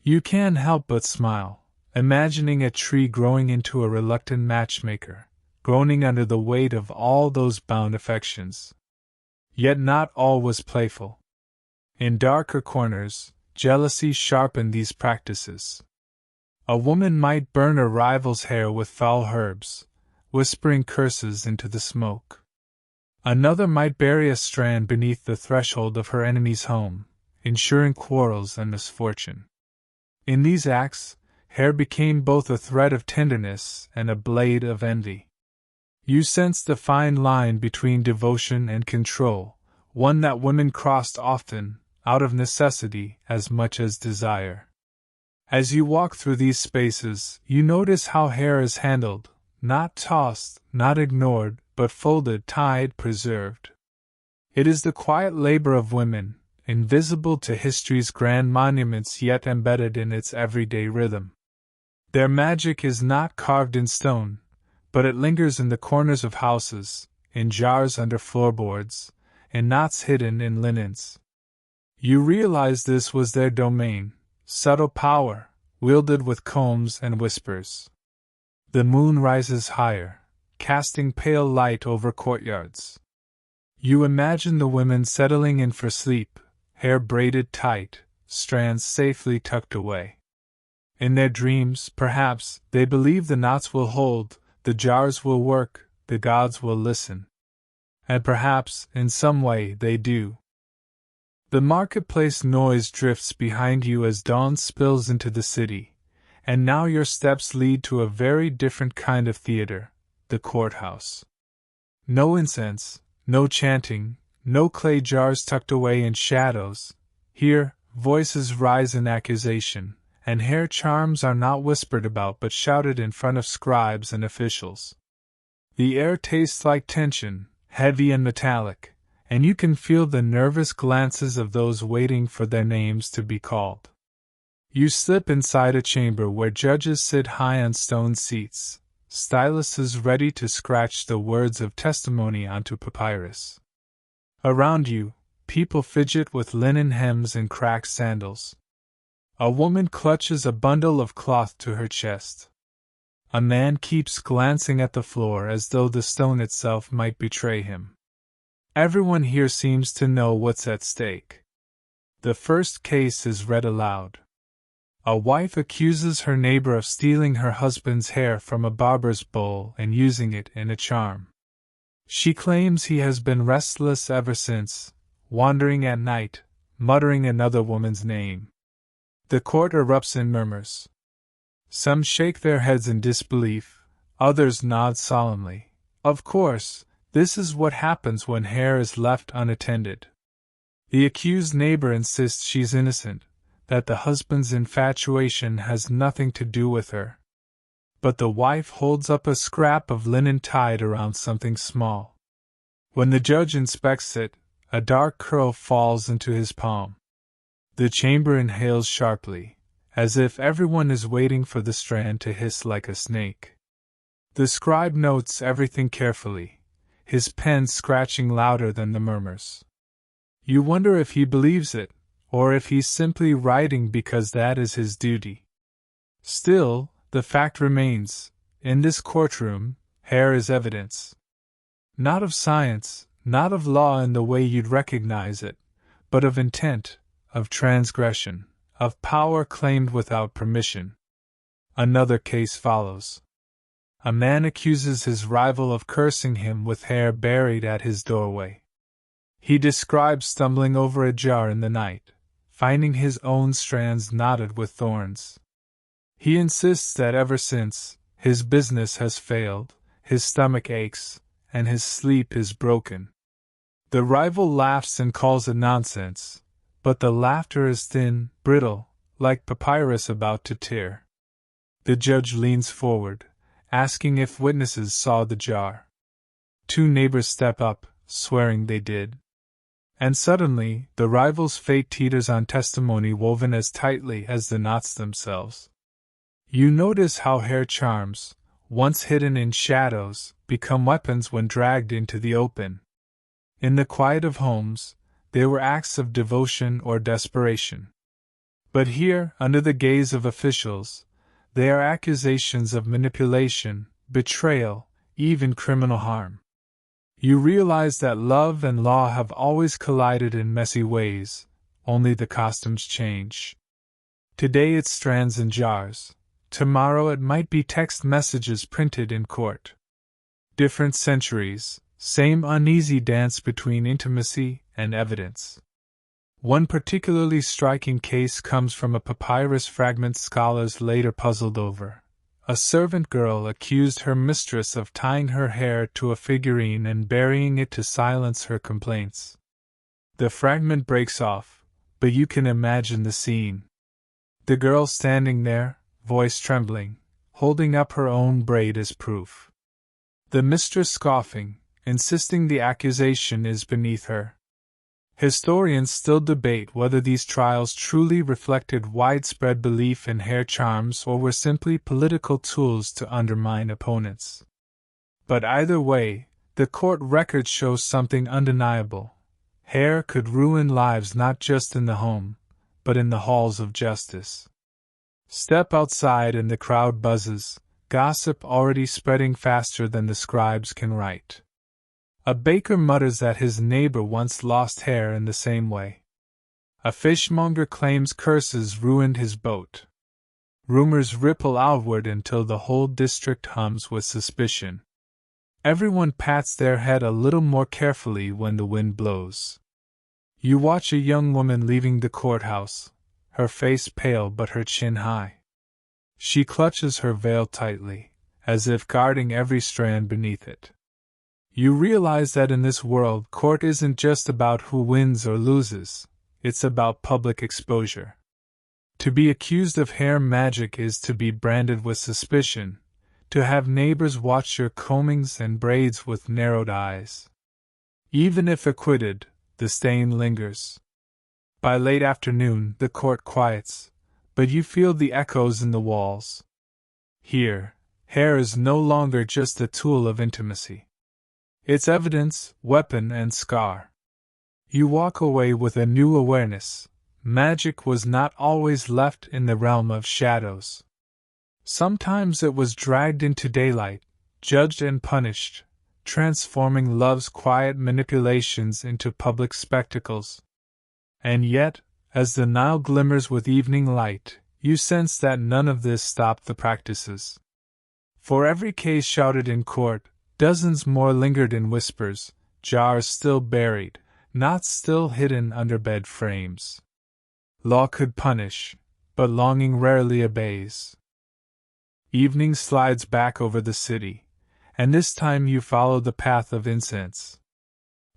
You can't help but smile, imagining a tree growing into a reluctant matchmaker, groaning under the weight of all those bound affections. Yet not all was playful. In darker corners, jealousy sharpened these practices. A woman might burn a rival's hair with foul herbs, whispering curses into the smoke. Another might bury a strand beneath the threshold of her enemy's home, ensuring quarrels and misfortune. In these acts, hair became both a thread of tenderness and a blade of envy. You sensed the fine line between devotion and control, one that women crossed often, out of necessity as much as desire. As you walk through these spaces, you notice how hair is handled, not tossed, not ignored, but folded, tied, preserved. It is the quiet labor of women, invisible to history's grand monuments yet embedded in its everyday rhythm. Their magic is not carved in stone, but it lingers in the corners of houses, in jars under floorboards, in knots hidden in linens. You realize this was their domain, subtle power, wielded with combs and whispers. The moon rises higher, casting pale light over courtyards. You imagine the women settling in for sleep, hair braided tight, strands safely tucked away. In their dreams, perhaps, they believe the knots will hold, the jars will work, the gods will listen. And perhaps, in some way, they do. The marketplace noise drifts behind you as dawn spills into the city, and now your steps lead to a very different kind of theater, the courthouse. No incense, no chanting, no clay jars tucked away in shadows. Here, voices rise in accusation, and hair charms are not whispered about but shouted in front of scribes and officials. The air tastes like tension, heavy and metallic, and you can feel the nervous glances of those waiting for their names to be called. You slip inside a chamber where judges sit high on stone seats, styluses ready to scratch the words of testimony onto papyrus. Around you, people fidget with linen hems and cracked sandals. A woman clutches a bundle of cloth to her chest. A man keeps glancing at the floor as though the stone itself might betray him. Everyone here seems to know what's at stake. The first case is read aloud. A wife accuses her neighbor of stealing her husband's hair from a barber's bowl and using it in a charm. She claims he has been restless ever since, wandering at night, muttering another woman's name. The court erupts in murmurs. Some shake their heads in disbelief, others nod solemnly. Of course, this is what happens when hair is left unattended. The accused neighbor insists she's innocent, that the husband's infatuation has nothing to do with her. But the wife holds up a scrap of linen tied around something small. When the judge inspects it, a dark curl falls into his palm. The chamber inhales sharply, as if everyone is waiting for the strand to hiss like a snake. The scribe notes everything carefully, his pen scratching louder than the murmurs. You wonder if he believes it, or if he's simply writing because that is his duty. Still, the fact remains, in this courtroom, hair is evidence. Not of science, not of law in the way you'd recognize it, but of intent, of transgression, of power claimed without permission. Another case follows. A man accuses his rival of cursing him with hair buried at his doorway. He describes stumbling over a jar in the night, finding his own strands knotted with thorns. He insists that ever since, his business has failed, his stomach aches, and his sleep is broken. The rival laughs and calls it nonsense, but the laughter is thin, brittle, like papyrus about to tear. The judge leans forward, asking if witnesses saw the jar. 2 neighbors step up, swearing they did. And suddenly, the rival's fate teeters on testimony woven as tightly as the knots themselves. You notice how hair charms, once hidden in shadows, become weapons when dragged into the open. In the quiet of homes, they were acts of devotion or desperation. But here, under the gaze of officials, they are accusations of manipulation, betrayal, even criminal harm. You realize that love and law have always collided in messy ways, only the costumes change. Today it's strands and jars, tomorrow it might be text messages printed in court. Different centuries, same uneasy dance between intimacy and evidence. One particularly striking case comes from a papyrus fragment scholars later puzzled over. A servant girl accused her mistress of tying her hair to a figurine and burying it to silence her complaints. The fragment breaks off, but you can imagine the scene. The girl standing there, voice trembling, holding up her own braid as proof. The mistress scoffing, insisting the accusation is beneath her. Historians still debate whether these trials truly reflected widespread belief in hair charms or were simply political tools to undermine opponents. But either way, the court record shows something undeniable. Hair could ruin lives not just in the home, but in the halls of justice. Step outside and the crowd buzzes, gossip already spreading faster than the scribes can write. A baker mutters that his neighbor once lost hair in the same way. A fishmonger claims curses ruined his boat. Rumors ripple outward until the whole district hums with suspicion. Everyone pats their head a little more carefully when the wind blows. You watch a young woman leaving the courthouse, her face pale but her chin high. She clutches her veil tightly, as if guarding every strand beneath it. You realize that in this world, court isn't just about who wins or loses, it's about public exposure. To be accused of hair magic is to be branded with suspicion, to have neighbors watch your combings and braids with narrowed eyes. Even if acquitted, the stain lingers. By late afternoon, the court quiets, but you feel the echoes in the walls. Here, hair is no longer just a tool of intimacy. It's evidence, weapon, and scar. You walk away with a new awareness. Magic was not always left in the realm of shadows. Sometimes it was dragged into daylight, judged and punished, transforming love's quiet manipulations into public spectacles. And yet, as the Nile glimmers with evening light, you sense that none of this stopped the practices. For every case shouted in court, dozens more lingered in whispers, jars still buried, knots still hidden under bed frames. Law could punish, but longing rarely obeys. Evening slides back over the city, and this time you follow the path of incense.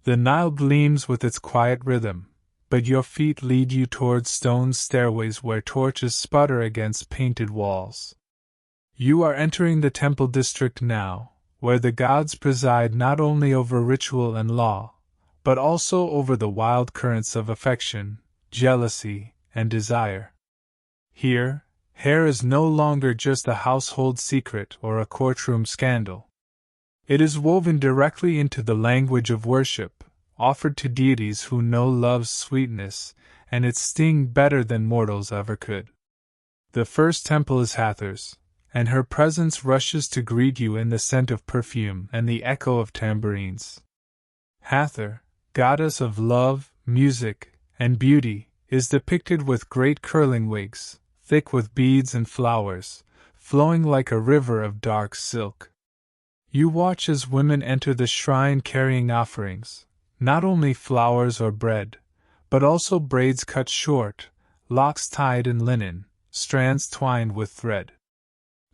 The Nile gleams with its quiet rhythm, but your feet lead you towards stone stairways where torches sputter against painted walls. You are entering the temple district now, where the gods preside not only over ritual and law, but also over the wild currents of affection, jealousy, and desire. Here, hair is no longer just a household secret or a courtroom scandal. It is woven directly into the language of worship, offered to deities who know love's sweetness and its sting better than mortals ever could. The first temple is Hathor's, and her presence rushes to greet you in the scent of perfume and the echo of tambourines. Hathor, goddess of love, music, and beauty, is depicted with great curling wigs, thick with beads and flowers, flowing like a river of dark silk. You watch as women enter the shrine carrying offerings, not only flowers or bread, but also braids cut short, locks tied in linen, strands twined with thread.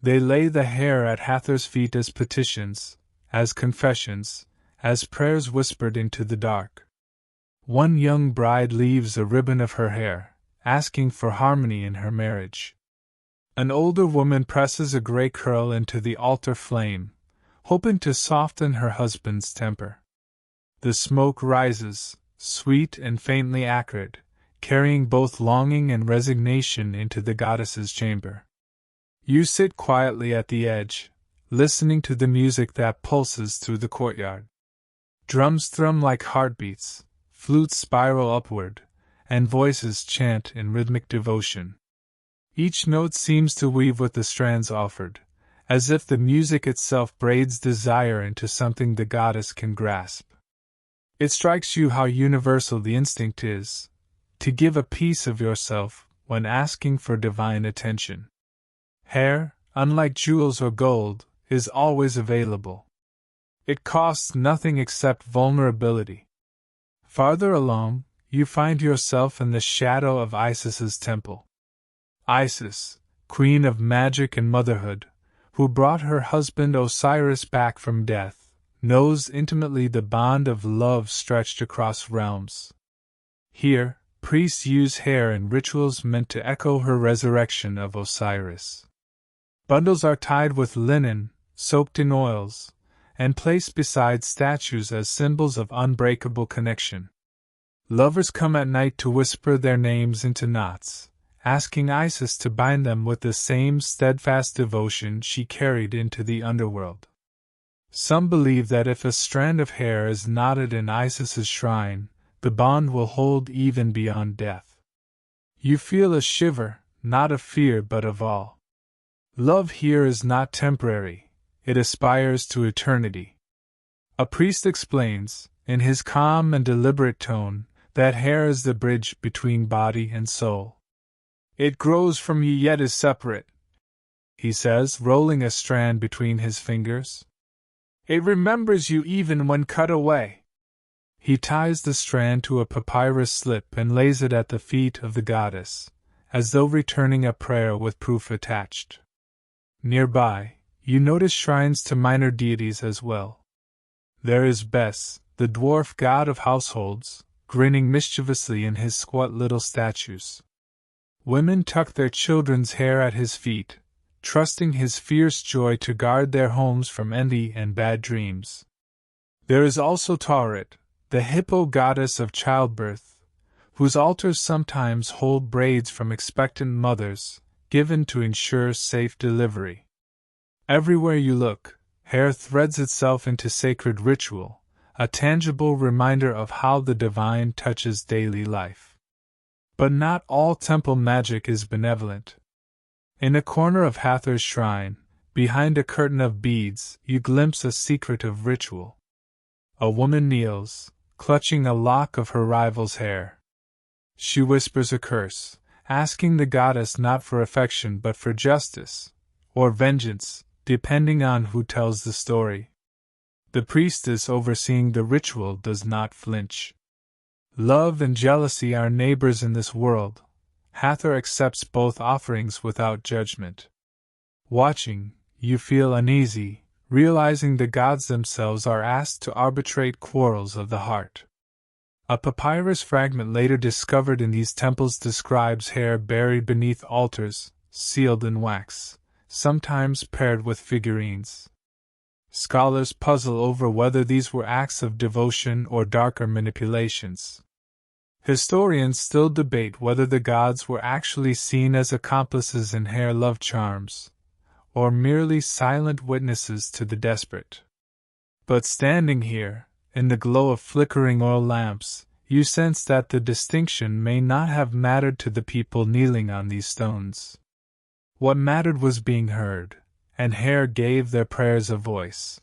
They lay the hair at Hathor's feet as petitions, as confessions, as prayers whispered into the dark. One young bride leaves a ribbon of her hair, asking for harmony in her marriage. An older woman presses a gray curl into the altar flame, hoping to soften her husband's temper. The smoke rises, sweet and faintly acrid, carrying both longing and resignation into the goddess's chamber. You sit quietly at the edge, listening to the music that pulses through the courtyard. Drums thrum like heartbeats, flutes spiral upward, and voices chant in rhythmic devotion. Each note seems to weave with the strands offered, as if the music itself braids desire into something the goddess can grasp. It strikes you how universal the instinct is, to give a piece of yourself when asking for divine attention. Hair, unlike jewels or gold, is always available. It costs nothing except vulnerability. Farther along, you find yourself in the shadow of Isis's temple. Isis, queen of magic and motherhood, who brought her husband Osiris back from death, knows intimately the bond of love stretched across realms. Here, priests use hair in rituals meant to echo her resurrection of Osiris. Bundles are tied with linen, soaked in oils, and placed beside statues as symbols of unbreakable connection. Lovers come at night to whisper their names into knots, asking Isis to bind them with the same steadfast devotion she carried into the underworld. Some believe that if a strand of hair is knotted in Isis's shrine, the bond will hold even beyond death. You feel a shiver, not of fear but of awe. Love here is not temporary, it aspires to eternity. A priest explains, in his calm and deliberate tone, that hair is the bridge between body and soul. It grows from you yet is separate, he says, rolling a strand between his fingers. It remembers you even when cut away. He ties the strand to a papyrus slip and lays it at the feet of the goddess, as though returning a prayer with proof attached. Nearby, you notice shrines to minor deities as well. There is Bes, the dwarf god of households, grinning mischievously in his squat little statues. Women tuck their children's hair at his feet, trusting his fierce joy to guard their homes from envy and bad dreams. There is also Tauret, the hippo goddess of childbirth, whose altars sometimes hold braids from expectant mothers, given to ensure safe delivery. Everywhere you look, hair threads itself into sacred ritual, a tangible reminder of how the divine touches daily life. But not all temple magic is benevolent. In a corner of Hathor's shrine, behind a curtain of beads, you glimpse a secretive ritual. A woman kneels, clutching a lock of her rival's hair. She whispers a curse, asking the goddess not for affection but for justice, or vengeance, depending on who tells the story. The priestess overseeing the ritual does not flinch. Love and jealousy are neighbors in this world. Hathor accepts both offerings without judgment. Watching, you feel uneasy, realizing the gods themselves are asked to arbitrate quarrels of the heart. A papyrus fragment later discovered in these temples describes hair buried beneath altars, sealed in wax, sometimes paired with figurines. Scholars puzzle over whether these were acts of devotion or darker manipulations. Historians still debate whether the gods were actually seen as accomplices in hair love charms, or merely silent witnesses to the desperate. But standing here, in the glow of flickering oil lamps, you sense that the distinction may not have mattered to the people kneeling on these stones. What mattered was being heard, and hair gave their prayers a voice.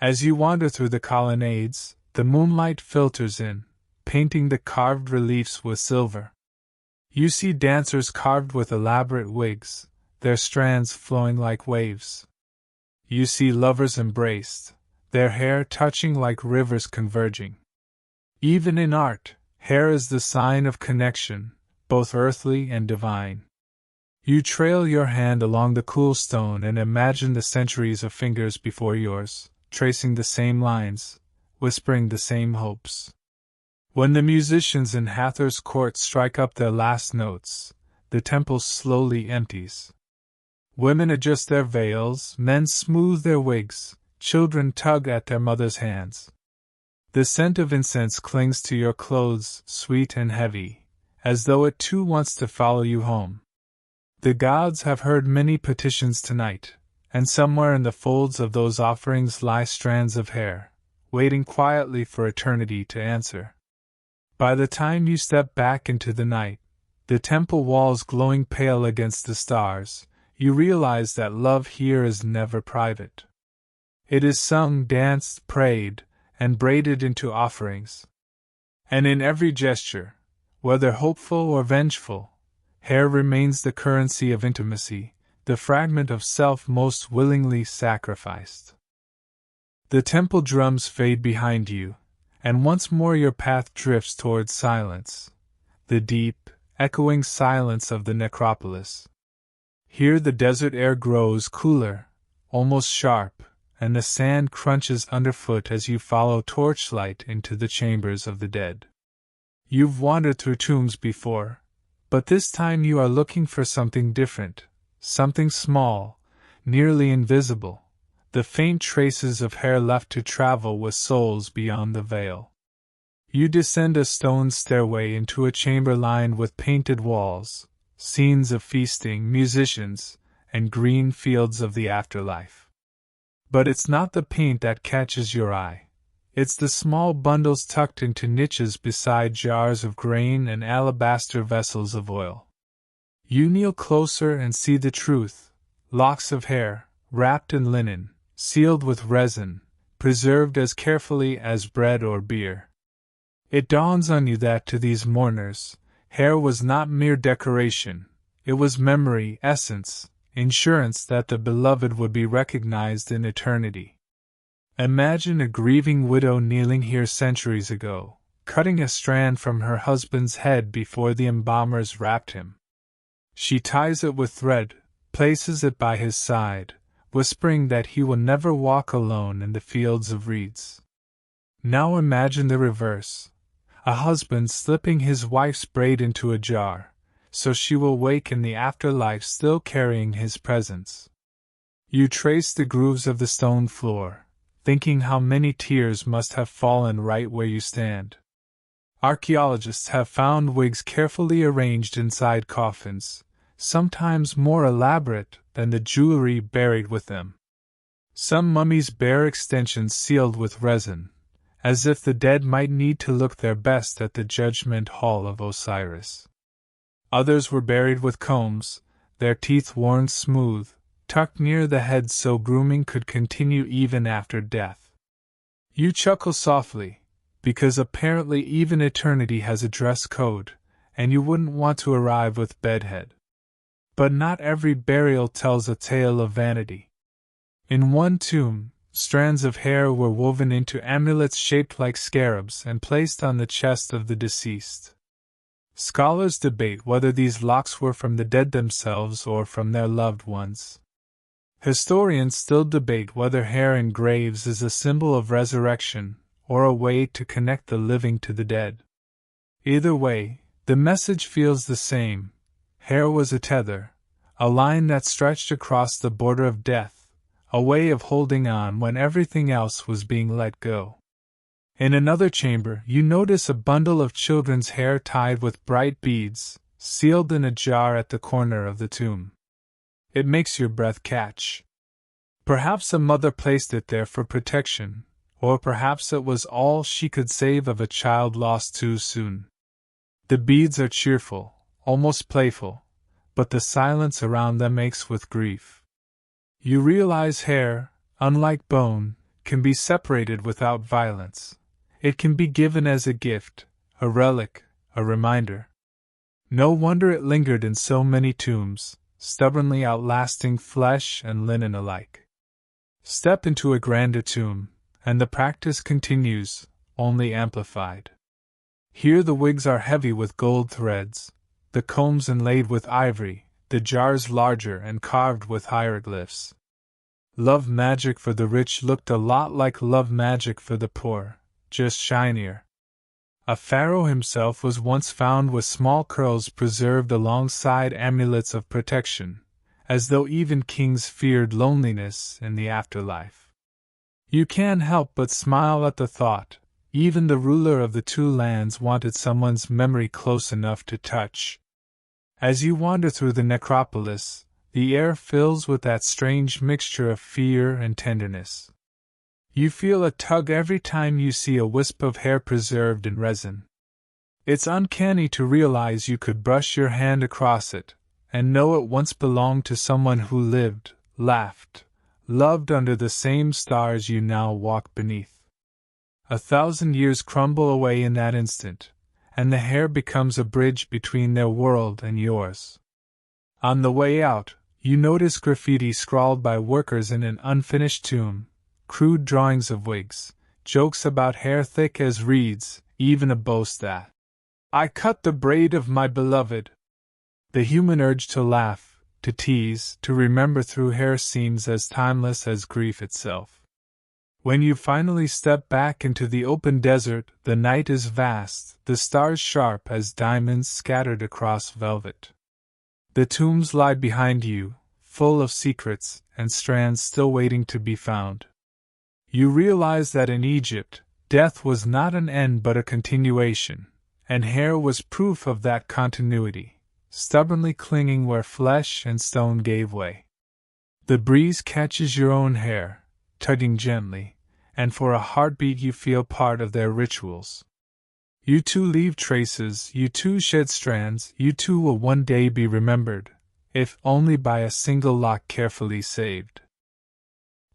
As you wander through the colonnades, the moonlight filters in, painting the carved reliefs with silver. You see dancers carved with elaborate wigs, their strands flowing like waves. You see lovers embraced, their hair touching like rivers converging. Even in art, hair is the sign of connection, both earthly and divine. You trail your hand along the cool stone and imagine the centuries of fingers before yours, tracing the same lines, whispering the same hopes. When the musicians in Hathor's court strike up their last notes, the temple slowly empties. Women adjust their veils, men smooth their wigs, children tug at their mothers' hands. The scent of incense clings to your clothes, sweet and heavy, as though it too wants to follow you home. The gods have heard many petitions tonight, and somewhere in the folds of those offerings lie strands of hair, waiting quietly for eternity to answer. By the time you step back into the night, the temple walls glowing pale against the stars, you realize that love here is never private. It is sung, danced, prayed, and braided into offerings. And in every gesture, whether hopeful or vengeful, hair remains the currency of intimacy, the fragment of self most willingly sacrificed. The temple drums fade behind you, and once more your path drifts towards silence, the deep, echoing silence of the necropolis. Here the desert air grows cooler, almost sharp, and the sand crunches underfoot as you follow torchlight into the chambers of the dead. You've wandered through tombs before, but this time you are looking for something different, something small, nearly invisible, the faint traces of hair left to travel with souls beyond the veil. You descend a stone stairway into a chamber lined with painted walls, scenes of feasting, musicians, and green fields of the afterlife. But it's not the paint that catches your eye. It's the small bundles tucked into niches beside jars of grain and alabaster vessels of oil. You kneel closer and see the truth: locks of hair, wrapped in linen, sealed with resin, preserved as carefully as bread or beer. It dawns on you that to these mourners, hair was not mere decoration, it was memory, essence, insurance that the beloved would be recognized in eternity. Imagine a grieving widow kneeling here centuries ago, cutting a strand from her husband's head before the embalmers wrapped him. She ties it with thread, places it by his side, whispering that he will never walk alone in the fields of reeds. Now imagine the reverse. a husband slipping his wife's braid into a jar, so she will wake in the afterlife still carrying his presence. You trace the grooves of the stone floor, thinking how many tears must have fallen right where you stand. Archaeologists have found wigs carefully arranged inside coffins, sometimes more elaborate than the jewelry buried with them. Some mummies bear extensions sealed with resin, as if the dead might need to look their best at the judgment hall of Osiris. Others were buried with combs, their teeth worn smooth, tucked near the head so grooming could continue even after death. You chuckle softly, because apparently even eternity has a dress code, and you wouldn't want to arrive with bedhead. But not every burial tells a tale of vanity. In one tomb, strands of hair were woven into amulets shaped like scarabs and placed on the chest of the deceased. Scholars debate whether these locks were from the dead themselves or from their loved ones. Historians still debate whether hair in graves is a symbol of resurrection or a way to connect the living to the dead. Either way, the message feels the same. Hair was a tether, a line that stretched across the border of death, a way of holding on when everything else was being let go. In another chamber, you notice a bundle of children's hair tied with bright beads, sealed in a jar at the corner of the tomb. It makes your breath catch. Perhaps a mother placed it there for protection, or perhaps it was all she could save of a child lost too soon. The beads are cheerful, almost playful, but the silence around them aches with grief. You realize hair, unlike bone, can be separated without violence. It can be given as a gift, a relic, a reminder. No wonder it lingered in so many tombs, stubbornly outlasting flesh and linen alike. Step into a grander tomb, and the practice continues, only amplified. Here the wigs are heavy with gold threads, the combs inlaid with ivory, the jars larger and carved with hieroglyphs. Love magic for the rich looked a lot like love magic for the poor, just shinier. A pharaoh himself was once found with small curls preserved alongside amulets of protection, as though even kings feared loneliness in the afterlife. You can't help but smile at the thought. Even the ruler of the two lands wanted someone's memory close enough to touch. As you wander through the necropolis, the air fills with that strange mixture of fear and tenderness. You feel a tug every time you see a wisp of hair preserved in resin. It's uncanny to realize you could brush your hand across it, and know it once belonged to someone who lived, laughed, loved under the same stars you now walk beneath. 1,000 years crumble away in that instant, and the hair becomes a bridge between their world and yours. On the way out, you notice graffiti scrawled by workers in an unfinished tomb, crude drawings of wigs, jokes about hair thick as reeds, even a boast that, "I cut the braid of my beloved." The human urge to laugh, to tease, to remember through hair seems as timeless as grief itself. When you finally step back into the open desert, the night is vast, the stars sharp as diamonds scattered across velvet. The tombs lie behind you, full of secrets and strands still waiting to be found. You realize that in Egypt, death was not an end but a continuation, and hair was proof of that continuity, stubbornly clinging where flesh and stone gave way. The breeze catches your own hair, tugging gently, and for a heartbeat you feel part of their rituals. You too leave traces, you too shed strands, you too will one day be remembered, if only by a single lock carefully saved.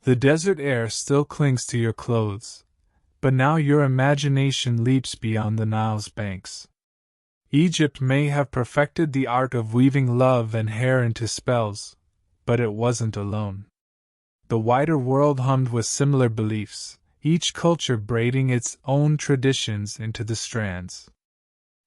The desert air still clings to your clothes, but now your imagination leaps beyond the Nile's banks. Egypt may have perfected the art of weaving love and hair into spells, but it wasn't alone. The wider world hummed with similar beliefs, each culture braiding its own traditions into the strands.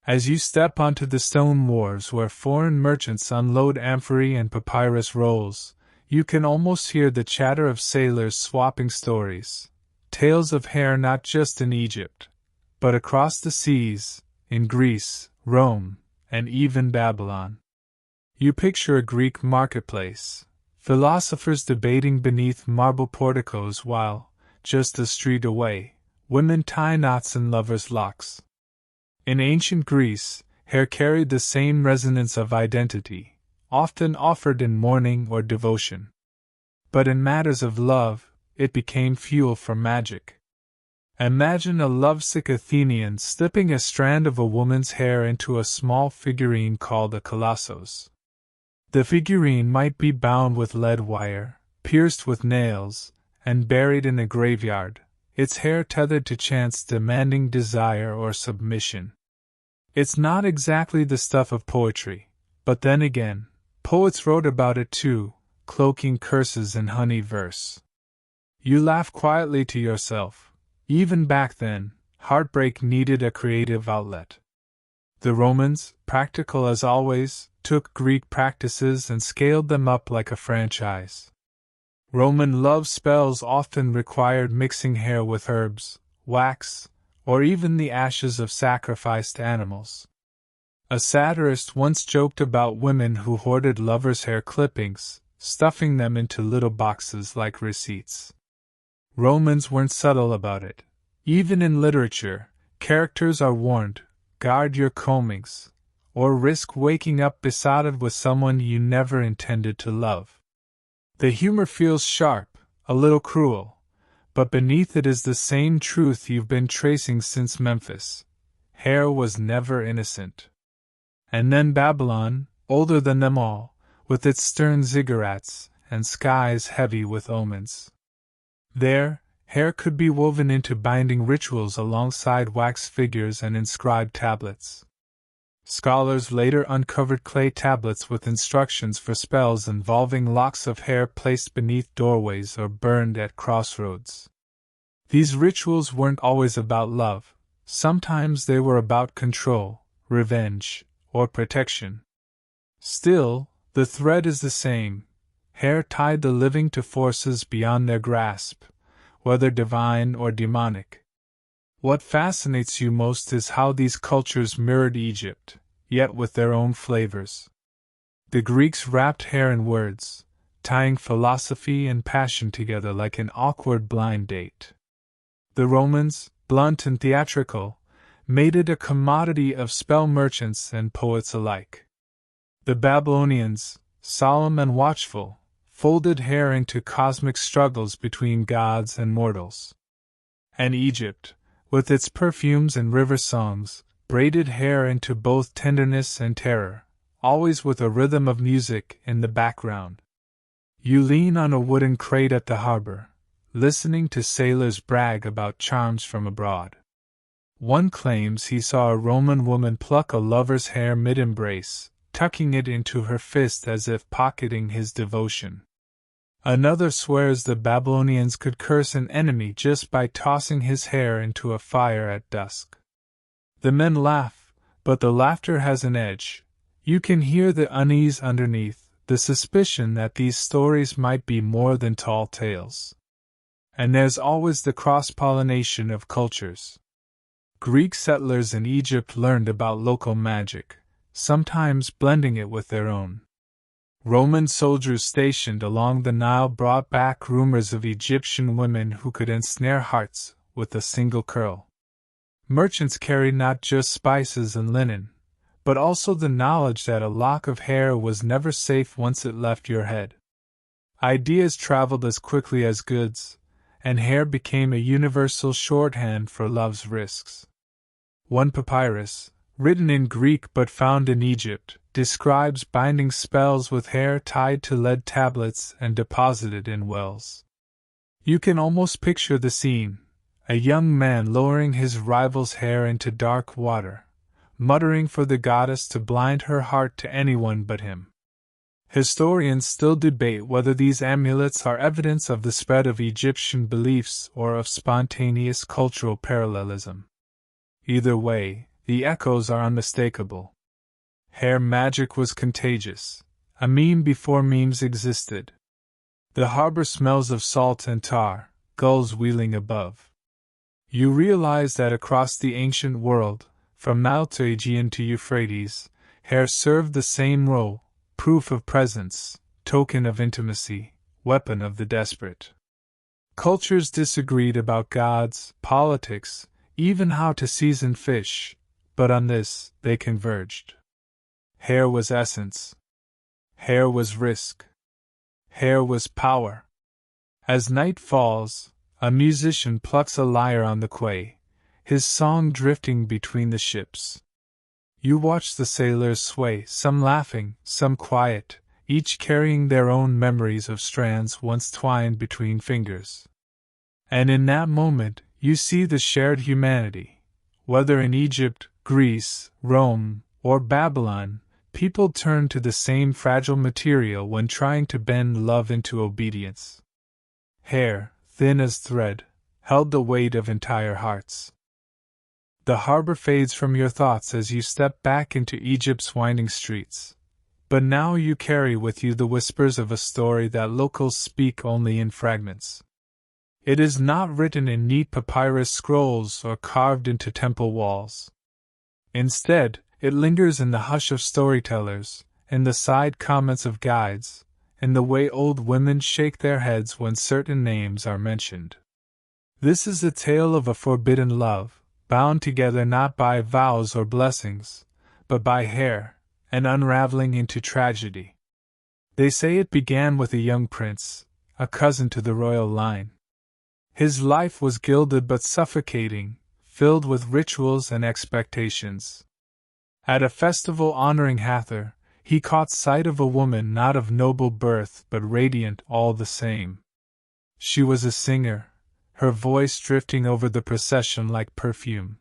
As you step onto the stone wharves where foreign merchants unload amphorae and papyrus rolls, you can almost hear the chatter of sailors swapping stories, tales of hair not just in Egypt, but across the seas, in Greece, Rome, and even Babylon. You picture a Greek marketplace, philosophers debating beneath marble porticos while, just a street away, women tie knots in lovers' locks. In ancient Greece, hair carried the same resonance of identity, often offered in mourning or devotion. But in matters of love, it became fuel for magic. Imagine a lovesick Athenian slipping a strand of a woman's hair into a small figurine called a kolossos. The figurine might be bound with lead wire, pierced with nails, and buried in a graveyard, its hair tethered to chance demanding desire or submission. It's not exactly the stuff of poetry, but then again, poets wrote about it too, cloaking curses in honey verse. You laugh quietly to yourself. Even back then, heartbreak needed a creative outlet. The Romans, practical as always, took Greek practices and scaled them up like a franchise. Roman love spells often required mixing hair with herbs, wax, or even the ashes of sacrificed animals. A satirist once joked about women who hoarded lovers' hair clippings, stuffing them into little boxes like receipts. Romans weren't subtle about it. Even in literature, characters are warned, guard your combings, or risk waking up besotted with someone you never intended to love. The humor feels sharp, a little cruel, but beneath it is the same truth you've been tracing since Memphis. Hair was never innocent. And then Babylon, older than them all, with its stern ziggurats and skies heavy with omens. There, hair could be woven into binding rituals alongside wax figures and inscribed tablets. Scholars later uncovered clay tablets with instructions for spells involving locks of hair placed beneath doorways or burned at crossroads. These rituals weren't always about love. Sometimes they were about control, revenge, or protection. Still, the thread is the same. Hair tied the living to forces beyond their grasp, whether divine or demonic. What fascinates you most is how these cultures mirrored Egypt, yet with their own flavors. The Greeks wrapped hair in words, tying philosophy and passion together like an awkward blind date. The Romans, blunt and theatrical, made it a commodity of spell merchants and poets alike. The Babylonians, solemn and watchful, folded hair into cosmic struggles between gods and mortals. And Egypt, with its perfumes and river songs, braided hair into both tenderness and terror, always with a rhythm of music in the background. You lean on a wooden crate at the harbor, listening to sailors brag about charms from abroad. One claims he saw a Roman woman pluck a lover's hair mid-embrace, tucking it into her fist as if pocketing his devotion. Another swears the Babylonians could curse an enemy just by tossing his hair into a fire at dusk. The men laugh, but the laughter has an edge. You can hear the unease underneath, the suspicion that these stories might be more than tall tales. And there's always the cross-pollination of cultures. Greek settlers in Egypt learned about local magic, sometimes blending it with their own. Roman soldiers stationed along the Nile brought back rumors of Egyptian women who could ensnare hearts with a single curl. Merchants carried not just spices and linen, but also the knowledge that a lock of hair was never safe once it left your head. Ideas traveled as quickly as goods, and hair became a universal shorthand for love's risks. One papyrus, written in Greek but found in Egypt, describes binding spells with hair tied to lead tablets and deposited in wells. You can almost picture the scene, a young man lowering his rival's hair into dark water, muttering for the goddess to blind her heart to anyone but him. Historians still debate whether these amulets are evidence of the spread of Egyptian beliefs or of spontaneous cultural parallelism. Either way, the echoes are unmistakable. Hair magic was contagious, a meme before memes existed. The harbor smells of salt and tar, gulls wheeling above. You realize that across the ancient world, from Nile to Aegean to Euphrates, hair served the same role: proof of presence, token of intimacy, weapon of the desperate. Cultures disagreed about gods, politics, even how to season fish, but on this they converged. Hair was essence. Hair was risk. Hair was power. As night falls, a musician plucks a lyre on the quay, his song drifting between the ships. You watch the sailors sway, some laughing, some quiet, each carrying their own memories of strands once twined between fingers. And in that moment, you see the shared humanity. Whether in Egypt, Greece, Rome, or Babylon, people turn to the same fragile material when trying to bend love into obedience. Hair, thin as thread, held the weight of entire hearts. The harbor fades from your thoughts as you step back into Egypt's winding streets. But now you carry with you the whispers of a story that locals speak only in fragments. It is not written in neat papyrus scrolls or carved into temple walls. Instead, it lingers in the hush of storytellers, in the side comments of guides, in the way old women shake their heads when certain names are mentioned. This is a tale of a forbidden love, bound together not by vows or blessings, but by hair, and unraveling into tragedy. They say it began with a young prince, a cousin to the royal line. His life was gilded but suffocating, filled with rituals and expectations. At a festival honoring Hathor, he caught sight of a woman not of noble birth but radiant all the same. She was a singer, her voice drifting over the procession like perfume,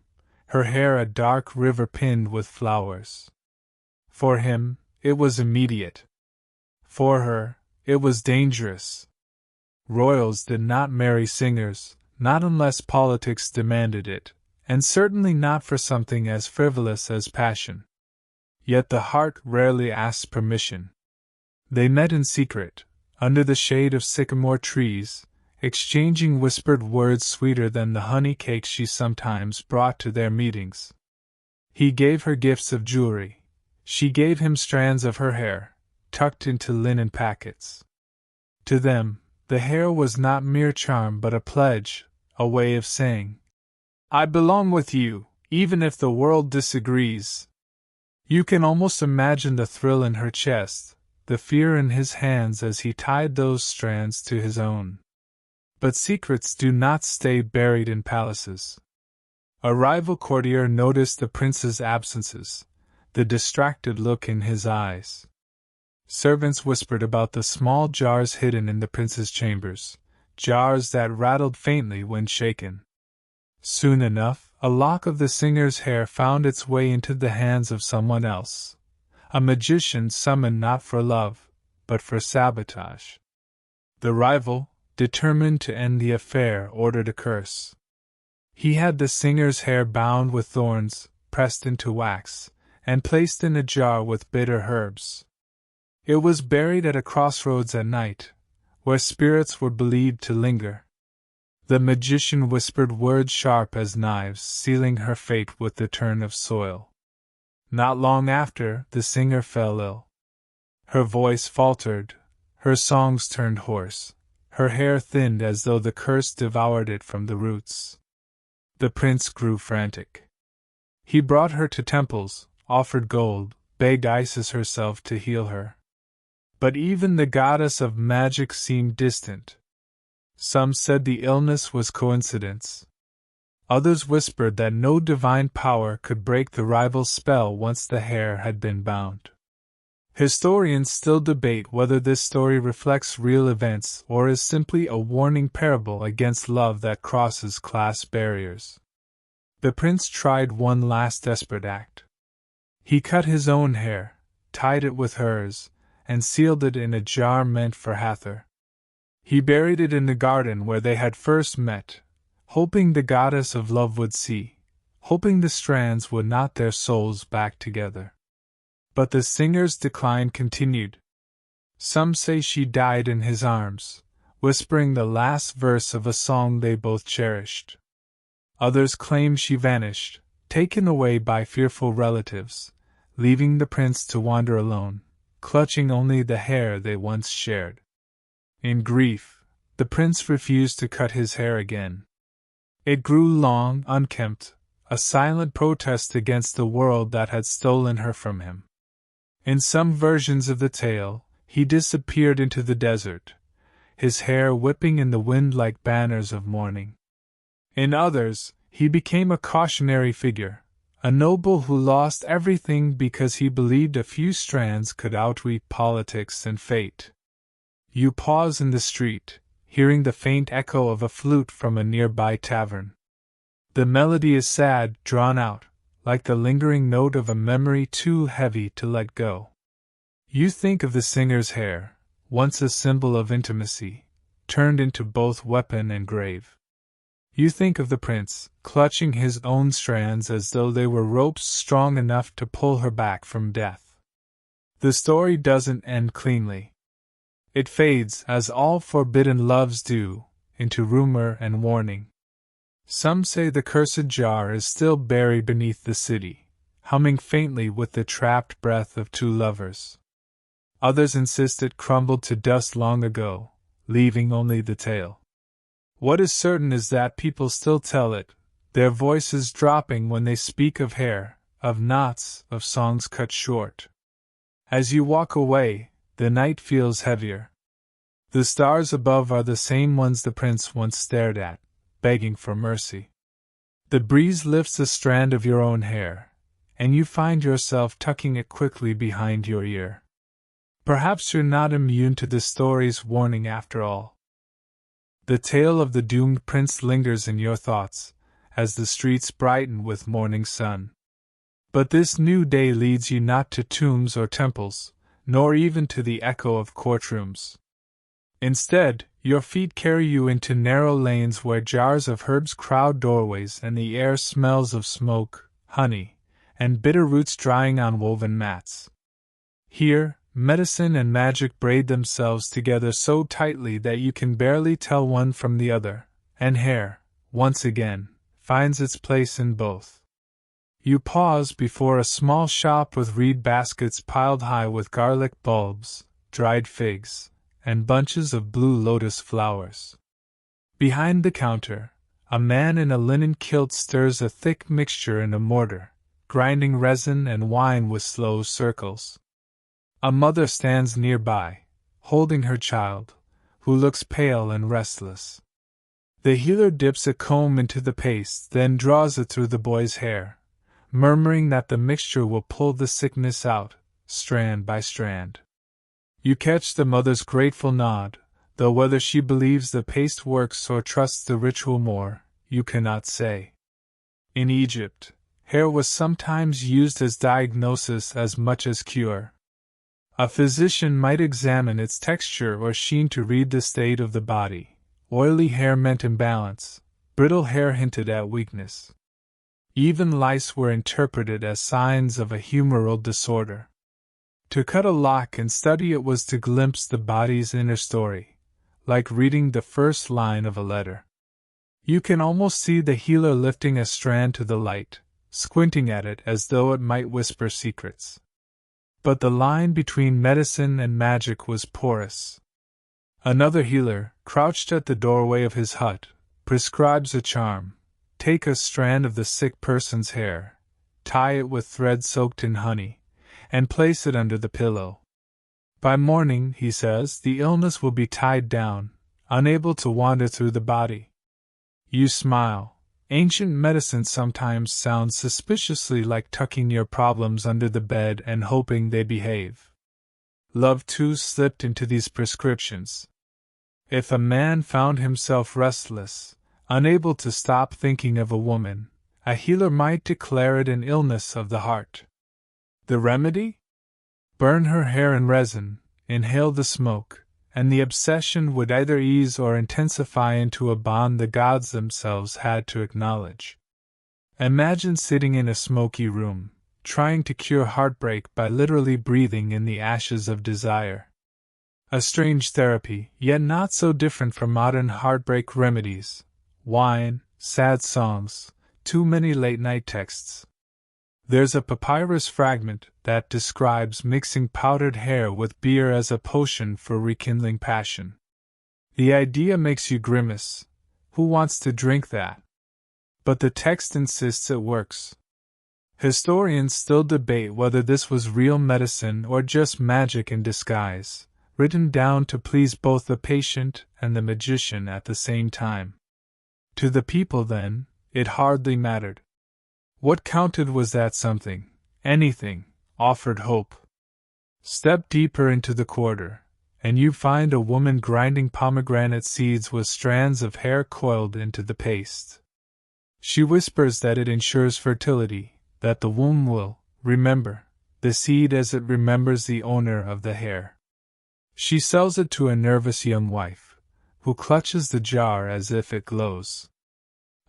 her hair a dark river pinned with flowers. For him, it was immediate. For her, it was dangerous. Royals did not marry singers, not unless politics demanded it, and certainly not for something as frivolous as passion. Yet the heart rarely asks permission. They met in secret, under the shade of sycamore trees, exchanging whispered words sweeter than the honey cakes she sometimes brought to their meetings. He gave her gifts of jewelry. She gave him strands of her hair, tucked into linen packets. To them, the hair was not mere charm but a pledge, a way of saying, "I belong with you, even if the world disagrees." You can almost imagine the thrill in her chest, the fear in his hands as he tied those strands to his own. But secrets do not stay buried in palaces. A rival courtier noticed the prince's absences, the distracted look in his eyes. Servants whispered about the small jars hidden in the prince's chambers, jars that rattled faintly when shaken. Soon enough, a lock of the singer's hair found its way into the hands of someone else, a magician summoned not for love, but for sabotage. The rival, determined to end the affair, ordered a curse. He had the singer's hair bound with thorns, pressed into wax, and placed in a jar with bitter herbs. It was buried at a crossroads at night, where spirits were believed to linger. The magician whispered words sharp as knives, sealing her fate with the turn of soil. Not long after, the singer fell ill. Her voice faltered, her songs turned hoarse, her hair thinned as though the curse devoured it from the roots. The prince grew frantic. He brought her to temples, offered gold, begged Isis herself to heal her. But even the goddess of magic seemed distant. Some said the illness was coincidence. Others whispered that no divine power could break the rival's spell once the hair had been bound. Historians still debate whether this story reflects real events or is simply a warning parable against love that crosses class barriers. The prince tried one last desperate act. He cut his own hair, tied it with hers, and sealed it in a jar meant for Hathor. He buried it in the garden where they had first met, hoping the goddess of love would see, hoping the strands would knot their souls back together. But the singer's decline continued. Some say she died in his arms, whispering the last verse of a song they both cherished. Others claim she vanished, taken away by fearful relatives, leaving the prince to wander alone, clutching only the hair they once shared. In grief, the prince refused to cut his hair again. It grew long, unkempt, a silent protest against the world that had stolen her from him. In some versions of the tale, he disappeared into the desert, his hair whipping in the wind like banners of mourning. In others, he became a cautionary figure, a noble who lost everything because he believed a few strands could outweigh politics and fate. You pause in the street, hearing the faint echo of a flute from a nearby tavern. The melody is sad, drawn out, like the lingering note of a memory too heavy to let go. You think of the singer's hair, once a symbol of intimacy, turned into both weapon and grave. You think of the prince, clutching his own strands as though they were ropes strong enough to pull her back from death. The story doesn't end cleanly. It fades, as all forbidden loves do, into rumor and warning. Some say the cursed jar is still buried beneath the city, humming faintly with the trapped breath of two lovers. Others insist it crumbled to dust long ago, leaving only the tale. What is certain is that people still tell it, their voices dropping when they speak of hair, of knots, of songs cut short. As you walk away, the night feels heavier. The stars above are the same ones the prince once stared at, begging for mercy. The breeze lifts a strand of your own hair, and you find yourself tucking it quickly behind your ear. Perhaps you're not immune to the story's warning after all. The tale of the doomed prince lingers in your thoughts, as the streets brighten with morning sun. But this new day leads you not to tombs or temples, nor even to the echo of courtrooms. Instead, your feet carry you into narrow lanes where jars of herbs crowd doorways and the air smells of smoke, honey, and bitter roots drying on woven mats. Here, medicine and magic braid themselves together so tightly that you can barely tell one from the other, and hair, once again, finds its place in both. You pause before a small shop with reed baskets piled high with garlic bulbs, dried figs, and bunches of blue lotus flowers. Behind the counter, a man in a linen kilt stirs a thick mixture in a mortar, grinding resin and wine with slow circles. A mother stands nearby, holding her child, who looks pale and restless. The healer dips a comb into the paste, then draws it through the boy's hair, murmuring that the mixture will pull the sickness out, strand by strand. You catch the mother's grateful nod, though whether she believes the paste works or trusts the ritual more, you cannot say. In Egypt, hair was sometimes used as diagnosis as much as cure. A physician might examine its texture or sheen to read the state of the body. Oily hair meant imbalance, brittle hair hinted at weakness. Even lice were interpreted as signs of a humoral disorder. To cut a lock and study it was to glimpse the body's inner story, like reading the first line of a letter. You can almost see the healer lifting a strand to the light, squinting at it as though it might whisper secrets. But the line between medicine and magic was porous. Another healer, crouched at the doorway of his hut, prescribes a charm. Take a strand of the sick person's hair, tie it with thread soaked in honey, and place it under the pillow. By morning, he says, the illness will be tied down, unable to wander through the body. You smile. Ancient medicine sometimes sounds suspiciously like tucking your problems under the bed and hoping they behave. Love too slipped into these prescriptions. If a man found himself restless, unable to stop thinking of a woman, a healer might declare it an illness of the heart. The remedy? Burn her hair in resin, inhale the smoke, and the obsession would either ease or intensify into a bond the gods themselves had to acknowledge. Imagine sitting in a smoky room, trying to cure heartbreak by literally breathing in the ashes of desire. A strange therapy, yet not so different from modern heartbreak remedies. Wine, sad songs, too many late-night texts. There's a papyrus fragment that describes mixing powdered hair with beer as a potion for rekindling passion. The idea makes you grimace. Who wants to drink that? But the text insists it works. Historians still debate whether this was real medicine or just magic in disguise, written down to please both the patient and the magician at the same time. To the people, then, it hardly mattered. What counted was that something, anything, offered hope. Step deeper into the quarter, and you find a woman grinding pomegranate seeds with strands of hair coiled into the paste. She whispers that it ensures fertility, that the womb will remember the seed as it remembers the owner of the hair. She sells it to a nervous young wife, who clutches the jar as if it glows.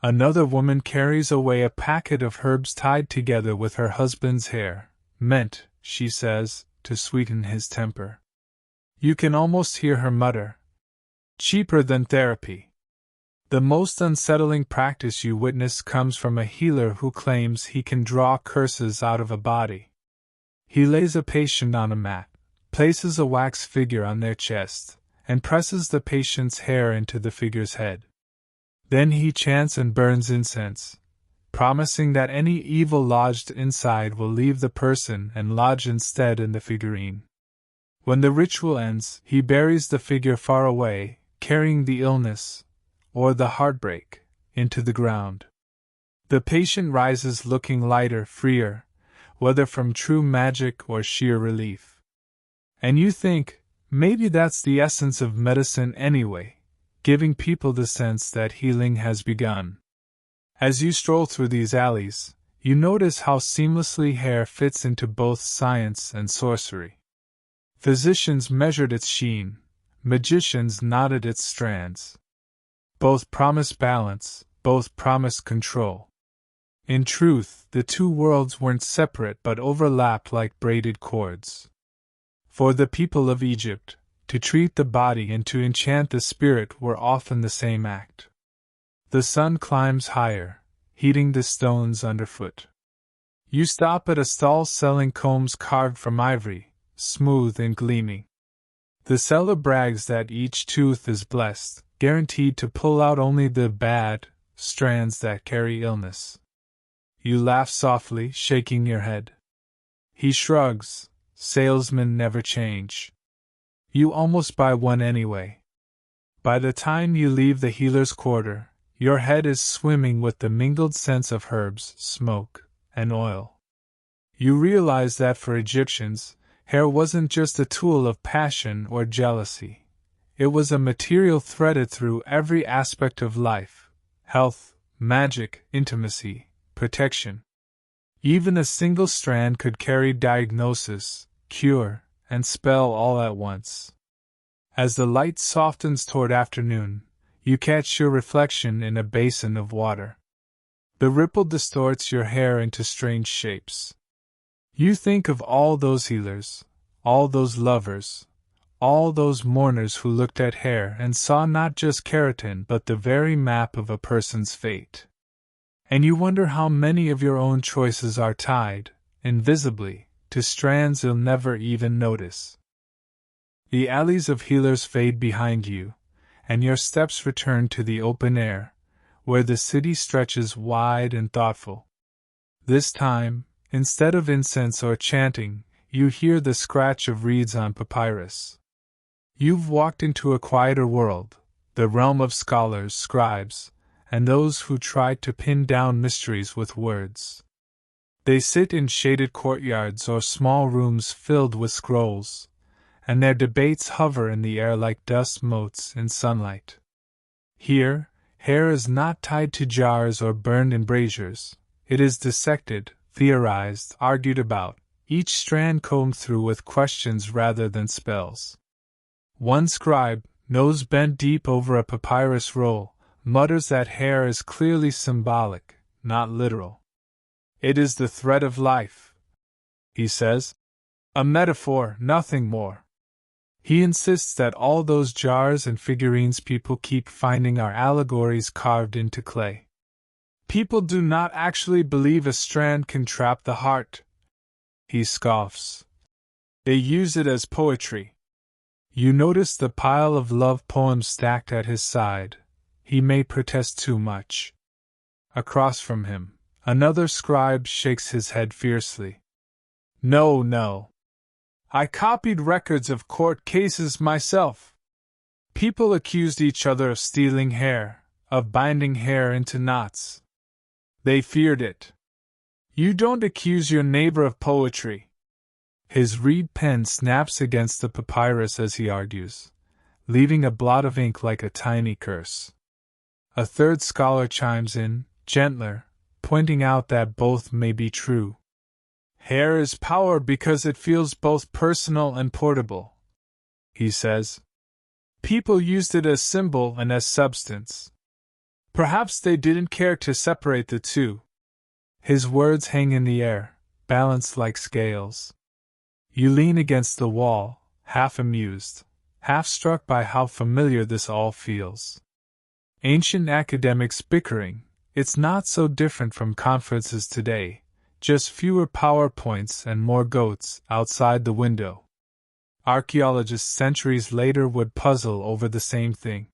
Another woman carries away a packet of herbs tied together with her husband's hair, meant, she says, to sweeten his temper. You can almost hear her mutter, "Cheaper than therapy." The most unsettling practice you witness comes from a healer who claims he can draw curses out of a body. He lays a patient on a mat, places a wax figure on their chest, and presses the patient's hair into the figure's head. Then he chants and burns incense, promising that any evil lodged inside will leave the person and lodge instead in the figurine. When the ritual ends, he buries the figure far away, carrying the illness, or the heartbreak, into the ground. The patient rises looking lighter, freer, whether from true magic or sheer relief. And you think, maybe that's the essence of medicine anyway, giving people the sense that healing has begun. As you stroll through these alleys, you notice how seamlessly hair fits into both science and sorcery. Physicians measured its sheen, magicians knotted its strands. Both promise balance, both promise control. In truth, the two worlds weren't separate but overlapped like braided cords. For the people of Egypt, to treat the body and to enchant the spirit were often the same act. The sun climbs higher, heating the stones underfoot. You stop at a stall selling combs carved from ivory, smooth and gleaming. The seller brags that each tooth is blessed, guaranteed to pull out only the bad strands that carry illness. You laugh softly, shaking your head. He shrugs. Salesmen never change. You almost buy one anyway. By the time you leave the healer's quarter, your head is swimming with the mingled scents of herbs, smoke, and oil. You realize that for Egyptians, hair wasn't just a tool of passion or jealousy. It was a material threaded through every aspect of life: health, magic, intimacy, protection. Even a single strand could carry diagnosis, cure, and spell all at once. As the light softens toward afternoon, you catch your reflection in a basin of water. The ripple distorts your hair into strange shapes. You think of all those healers, all those lovers, all those mourners who looked at hair and saw not just keratin but the very map of a person's fate. And you wonder how many of your own choices are tied, invisibly, to strands you'll never even notice. The alleys of healers fade behind you, and your steps return to the open air, where the city stretches wide and thoughtful. This time, instead of incense or chanting, you hear the scratch of reeds on papyrus. You've walked into a quieter world, the realm of scholars, scribes, and those who try to pin down mysteries with words. They sit in shaded courtyards or small rooms filled with scrolls, and their debates hover in the air like dust motes in sunlight. Here, hair is not tied to jars or burned in braziers. It is dissected, theorized, argued about, each strand combed through with questions rather than spells. One scribe, nose bent deep over a papyrus roll, mutters that hair is clearly symbolic, not literal. It is the thread of life, he says. A metaphor, nothing more. He insists that all those jars and figurines people keep finding are allegories carved into clay. People do not actually believe a strand can trap the heart. He scoffs. They use it as poetry. You notice the pile of love poems stacked at his side. He may protest too much. Across from him, another scribe shakes his head fiercely. No, no. I copied records of court cases myself. People accused each other of stealing hair, of binding hair into knots. They feared it. You don't accuse your neighbor of poetry. His reed pen snaps against the papyrus as he argues, leaving a blot of ink like a tiny curse. A third scholar chimes in, gentler, pointing out that both may be true. Hair is power because it feels both personal and portable, he says. People used it as symbol and as substance. Perhaps they didn't care to separate the two. His words hang in the air, balanced like scales. You lean against the wall, half amused, half struck by how familiar this all feels. Ancient academics bickering, it's not so different from conferences today, just fewer PowerPoints and more goats outside the window. Archaeologists centuries later would puzzle over the same thing.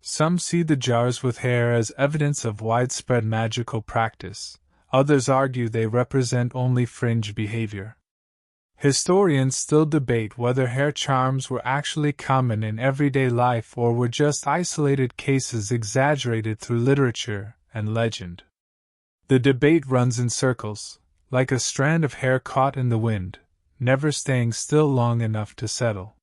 Some see the jars with hair as evidence of widespread magical practice, others argue they represent only fringe behavior. Historians still debate whether hair charms were actually common in everyday life or were just isolated cases exaggerated through literature and legend. The debate runs in circles, like a strand of hair caught in the wind, never staying still long enough to settle.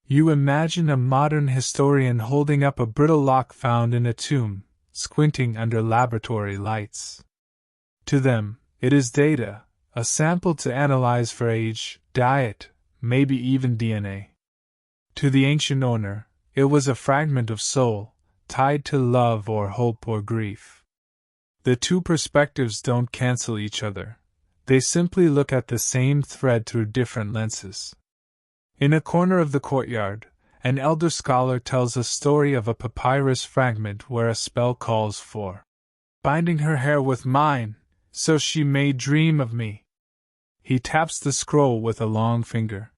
You imagine a modern historian holding up a brittle lock found in a tomb, squinting under laboratory lights. To them, it is data, a sample to analyze for age, diet, maybe even DNA. To the ancient owner, it was a fragment of soul, tied to love or hope or grief. The two perspectives don't cancel each other. They simply look at the same thread through different lenses. In a corner of the courtyard, an elder scholar tells a story of a papyrus fragment where a spell calls for binding her hair with mine, so she may dream of me. He taps the scroll with a long finger.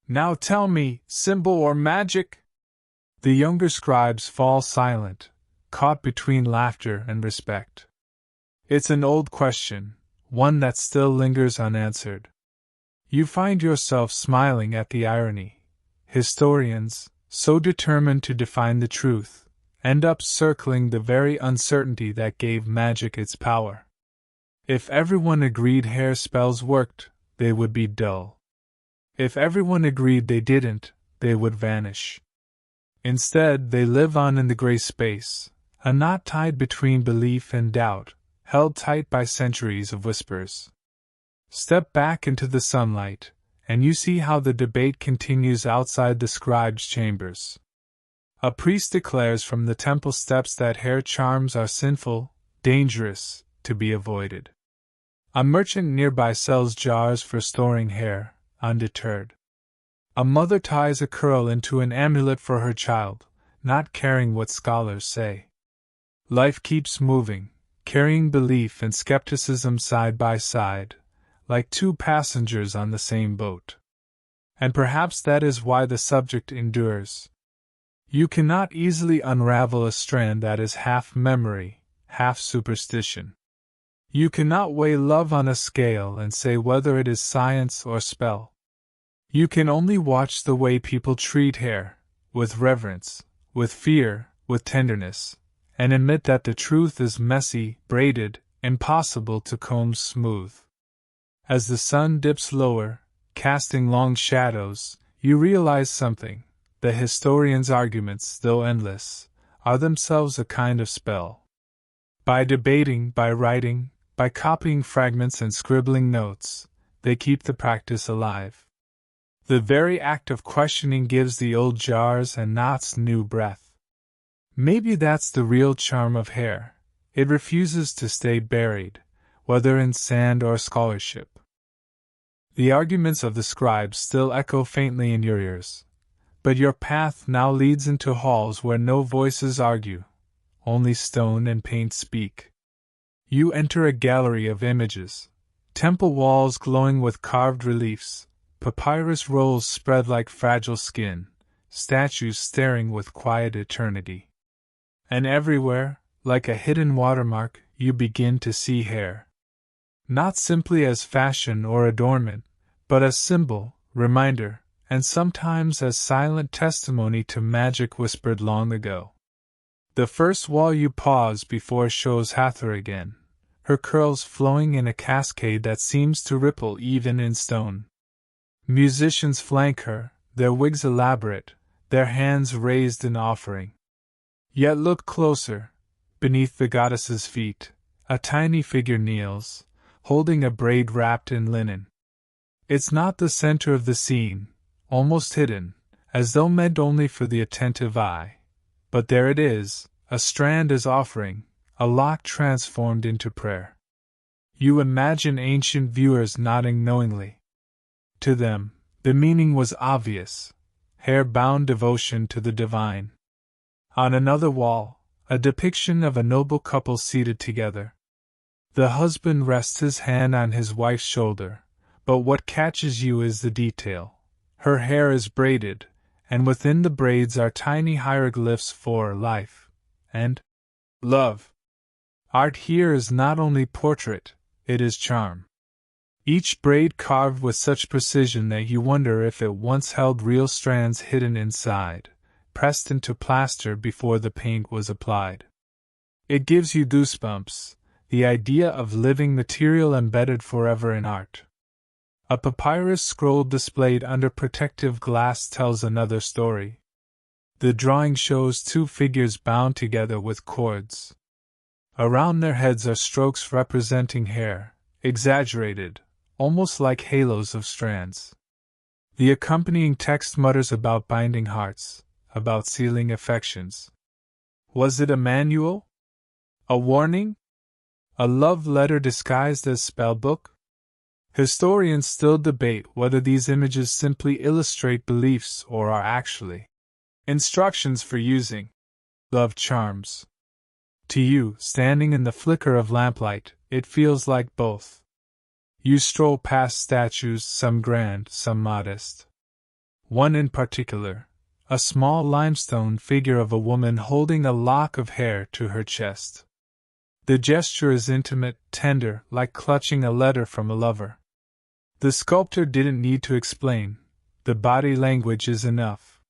Now tell me, symbol or magic? The younger scribes fall silent, caught between laughter and respect. It's an old question, one that still lingers unanswered. You find yourself smiling at the irony. Historians, so determined to define the truth, end up circling the very uncertainty that gave magic its power. If everyone agreed hair spells worked, they would be dull. If everyone agreed they didn't, they would vanish. Instead, they live on in the gray space, a knot tied between belief and doubt, held tight by centuries of whispers. Step back into the sunlight, and you see how the debate continues outside the scribes' chambers. A priest declares from the temple steps that hair charms are sinful, dangerous, to be avoided. A merchant nearby sells jars for storing hair, undeterred. A mother ties a curl into an amulet for her child, not caring what scholars say. Life keeps moving, carrying belief and skepticism side by side, like two passengers on the same boat. And perhaps that is why the subject endures. You cannot easily unravel a strand that is half memory, half superstition. You cannot weigh love on a scale and say whether it is science or spell. You can only watch the way people treat hair, with reverence, with fear, with tenderness, and admit that the truth is messy, braided, impossible to comb smooth. As the sun dips lower, casting long shadows, you realize something. The historians' arguments, though endless, are themselves a kind of spell. By debating, by writing, by copying fragments and scribbling notes, they keep the practice alive. The very act of questioning gives the old jars and knots new breath. Maybe that's the real charm of hair. It refuses to stay buried, whether in sand or scholarship. The arguments of the scribes still echo faintly in your ears, but your path now leads into halls where no voices argue, only stone and paint speak. You enter a gallery of images. Temple walls glowing with carved reliefs, papyrus rolls spread like fragile skin, statues staring with quiet eternity. And everywhere, like a hidden watermark, you begin to see hair. Not simply as fashion or adornment, but as symbol, reminder, and sometimes as silent testimony to magic whispered long ago. The first wall you pause before shows Hathor again, her curls flowing in a cascade that seems to ripple even in stone. Musicians flank her, their wigs elaborate, their hands raised in offering. Yet look closer. Beneath the goddess's feet, a tiny figure kneels, holding a braid wrapped in linen. It's not the center of the scene, almost hidden, as though meant only for the attentive eye. But there it is, a strand as offering, a lock transformed into prayer. You imagine ancient viewers nodding knowingly. To them, the meaning was obvious, hair-bound devotion to the divine. On another wall, a depiction of a noble couple seated together. The husband rests his hand on his wife's shoulder, but what catches you is the detail. Her hair is braided, and within the braids are tiny hieroglyphs for life and love. Art here is not only portrait, it is charm. Each braid carved with such precision that you wonder if it once held real strands hidden inside, pressed into plaster before the paint was applied. It gives you goosebumps, the idea of living material embedded forever in art. A papyrus scroll displayed under protective glass tells another story. The drawing shows two figures bound together with cords. Around their heads are strokes representing hair, exaggerated, almost like halos of strands. The accompanying text mutters about binding hearts, about sealing affections. Was it a manual? A warning? A love letter disguised as spellbook? Historians still debate whether these images simply illustrate beliefs or are actually instructions for using love charms. To you, standing in the flicker of lamplight, it feels like both. You stroll past statues, some grand, some modest. One in particular, a small limestone figure of a woman holding a lock of hair to her chest. The gesture is intimate, tender, like clutching a letter from a lover. The sculptor didn't need to explain, the body language is enough.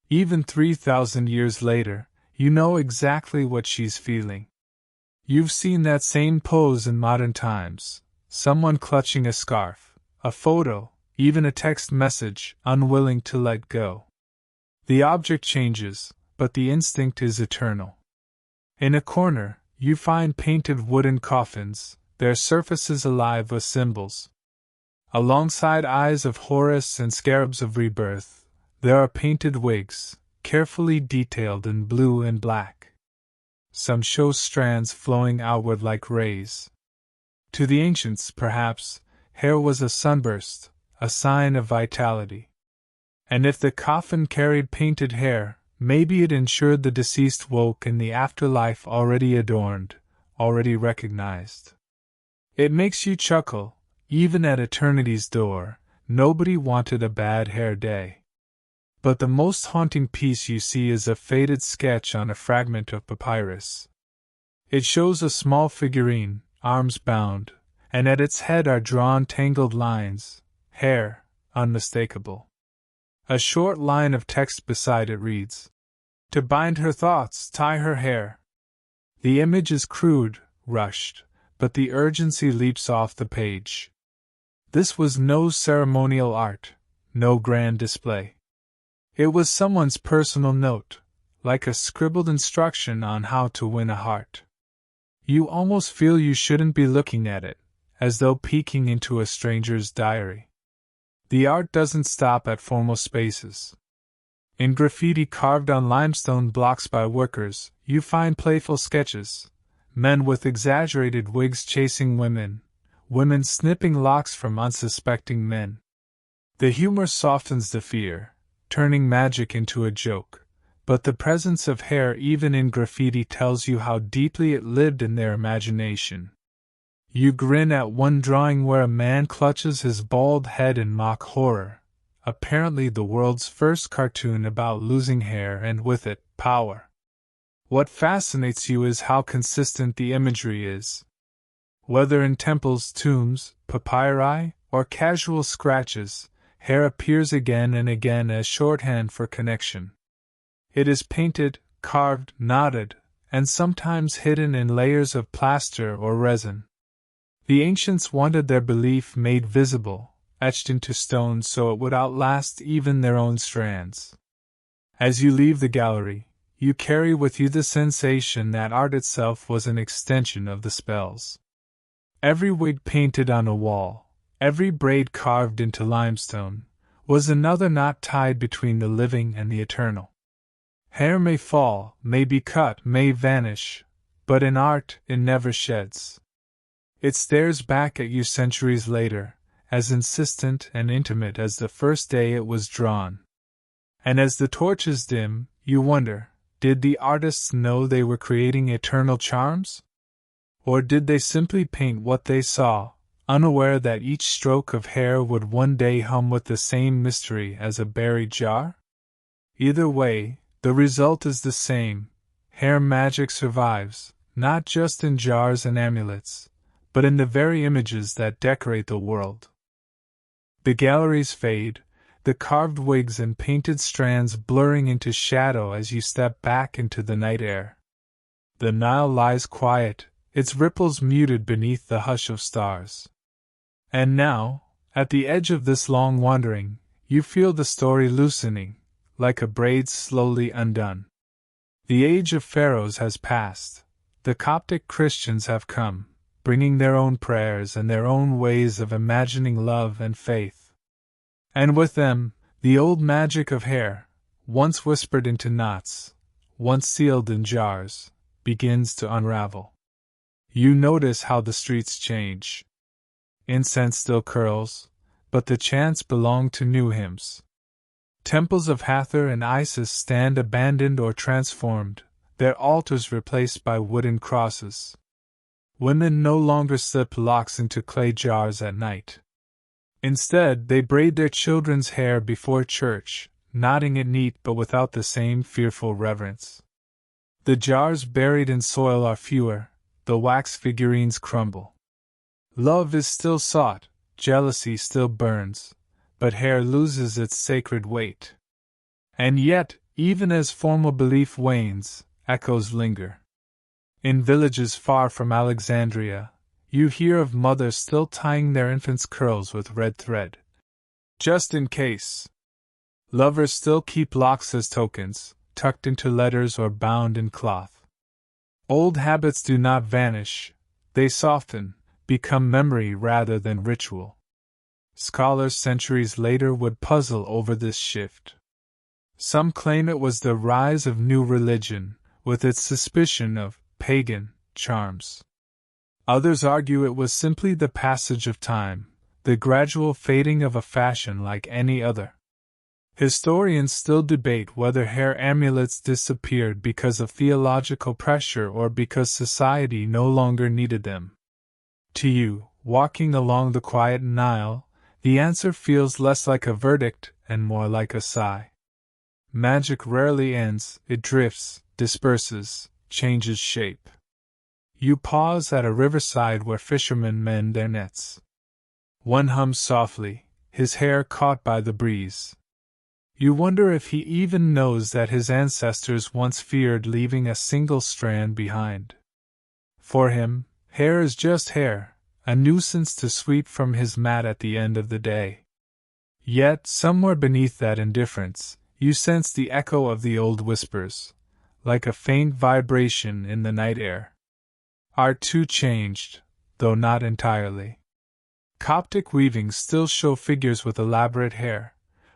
Even 3,000 years later, you know exactly what she's feeling. You've seen that same pose in modern times, someone clutching a scarf, a photo, even a text message, unwilling to let go. The object changes, but the instinct is eternal. In a corner, you find painted wooden coffins, their surfaces alive with symbols. Alongside eyes of Horus and scarabs of rebirth, there are painted wigs, carefully detailed in blue and black. Some show strands flowing outward like rays. To the ancients, perhaps, hair was a sunburst, a sign of vitality. And if the coffin carried painted hair, maybe it ensured the deceased woke in the afterlife already adorned, already recognized. It makes you chuckle, even at eternity's door, nobody wanted a bad hair day. But the most haunting piece you see is a faded sketch on a fragment of papyrus. It shows a small figurine, arms bound, and at its head are drawn tangled lines, hair, unmistakable. A short line of text beside it reads, "To bind her thoughts, tie her hair." The image is crude, rushed, but the urgency leaps off the page. This was no ceremonial art, no grand display. It was someone's personal note, like a scribbled instruction on how to win a heart. You almost feel you shouldn't be looking at it, as though peeking into a stranger's diary. The art doesn't stop at formal spaces. In graffiti carved on limestone blocks by workers, you find playful sketches, men with exaggerated wigs chasing women, women snipping locks from unsuspecting men. The humor softens the fear, turning magic into a joke, but the presence of hair even in graffiti tells you how deeply it lived in their imagination. You grin at one drawing where a man clutches his bald head in mock horror, apparently the world's first cartoon about losing hair and with it, power. What fascinates you is how consistent the imagery is. Whether in temples, tombs, papyri, or casual scratches, hair appears again and again as shorthand for connection. It is painted, carved, knotted, and sometimes hidden in layers of plaster or resin. The ancients wanted their belief made visible, etched into stone so it would outlast even their own strands. As you leave the gallery, you carry with you the sensation that art itself was an extension of the spells. Every wig painted on a wall, every braid carved into limestone, was another knot tied between the living and the eternal. Hair may fall, may be cut, may vanish, but in art it never sheds. It stares back at you centuries later, as insistent and intimate as the first day it was drawn. And as the torches dim, you wonder, did the artists know they were creating eternal charms? Or did they simply paint what they saw, unaware that each stroke of hair would one day hum with the same mystery as a buried jar? Either way, the result is the same. Hair magic survives, not just in jars and amulets, but in the very images that decorate the world. The galleries fade, the carved wigs and painted strands blurring into shadow as you step back into the night air. The Nile lies quiet, its ripples muted beneath the hush of stars. And now, at the edge of this long wandering, you feel the story loosening, like a braid slowly undone. The age of pharaohs has passed. The Coptic Christians have come, bringing their own prayers and their own ways of imagining love and faith. And with them, the old magic of hair, once whispered into knots, once sealed in jars, begins to unravel. You notice how the streets change. Incense still curls, but the chants belong to new hymns. Temples of Hathor and Isis stand abandoned or transformed, their altars replaced by wooden crosses. Women no longer slip locks into clay jars at night. Instead, they braid their children's hair before church, knotting it neat but without the same fearful reverence. The jars buried in soil are fewer, the wax figurines crumble. Love is still sought, jealousy still burns, but hair loses its sacred weight. And yet, even as formal belief wanes, echoes linger. In villages far from Alexandria, you hear of mothers still tying their infants' curls with red thread. Just in case. Lovers still keep locks as tokens, tucked into letters or bound in cloth. Old habits do not vanish, they soften, become memory rather than ritual. Scholars centuries later would puzzle over this shift. Some claim it was the rise of new religion, with its suspicion of pagan charms. Others argue it was simply the passage of time, the gradual fading of a fashion like any other. Historians still debate whether hair amulets disappeared because of theological pressure or because society no longer needed them. To you, walking along the quiet Nile, the answer feels less like a verdict and more like a sigh. Magic rarely ends, it drifts, disperses, changes shape. You pause at a riverside where fishermen mend their nets. One hums softly, his hair caught by the breeze. You wonder if he even knows that his ancestors once feared leaving a single strand behind. For him, hair is just hair, a nuisance to sweep from his mat at the end of the day. Yet, somewhere beneath that indifference, you sense the echo of the old whispers, like a faint vibration in the night air. Art too changed, though not entirely. Coptic weavings still show figures with elaborate hair,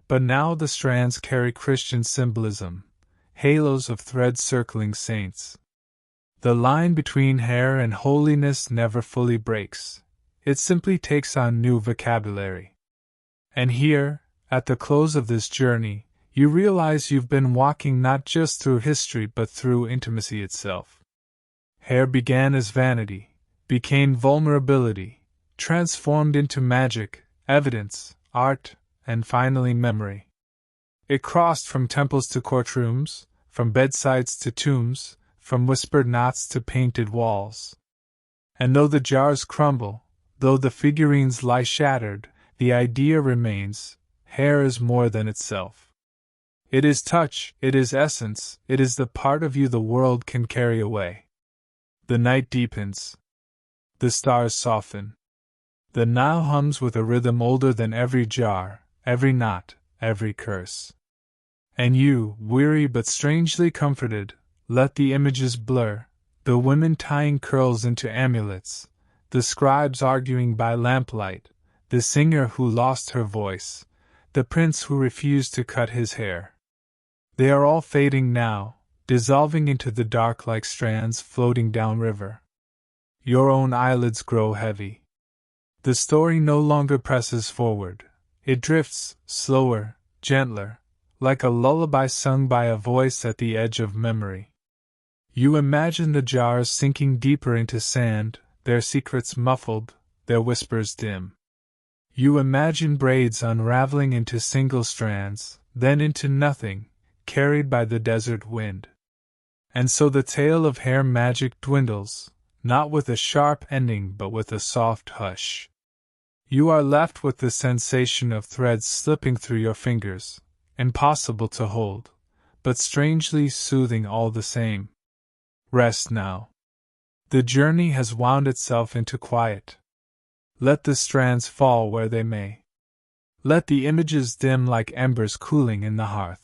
but now the strands carry Christian symbolism, halos of thread circling saints. The line between hair and holiness never fully breaks, it simply takes on new vocabulary. And here, at the close of this journey, You realize you've been walking not just through history but through intimacy itself. Hair began as vanity, became vulnerability, transformed into magic, evidence, art, and finally memory. It crossed from temples to courtrooms, from bedsides to tombs, from whispered knots to painted walls. And though the jars crumble, though the figurines lie shattered, the idea remains: hair is more than itself. It is touch, it is essence, it is the part of you the world can carry away. The night deepens. The stars soften. The Nile hums with a rhythm older than every jar, every knot, every curse. And you, weary but strangely comforted, let the images blur, the women tying curls into amulets, the scribes arguing by lamplight, the singer who lost her voice, the prince who refused to cut his hair. They are all fading now, dissolving into the dark like strands floating downriver. Your own eyelids grow heavy. The story no longer presses forward. It drifts, slower, gentler, like a lullaby sung by a voice at the edge of memory. You imagine the jars sinking deeper into sand, their secrets muffled, their whispers dim. You imagine braids unraveling into single strands, then into nothing, carried by the desert wind. And so the tale of hair magic dwindles, not with a sharp ending but with a soft hush. You are left with the sensation of threads slipping through your fingers, impossible to hold, but strangely soothing all the same. Rest now. The journey has wound itself into quiet. Let the strands fall where they may. Let the images dim like embers cooling in the hearth.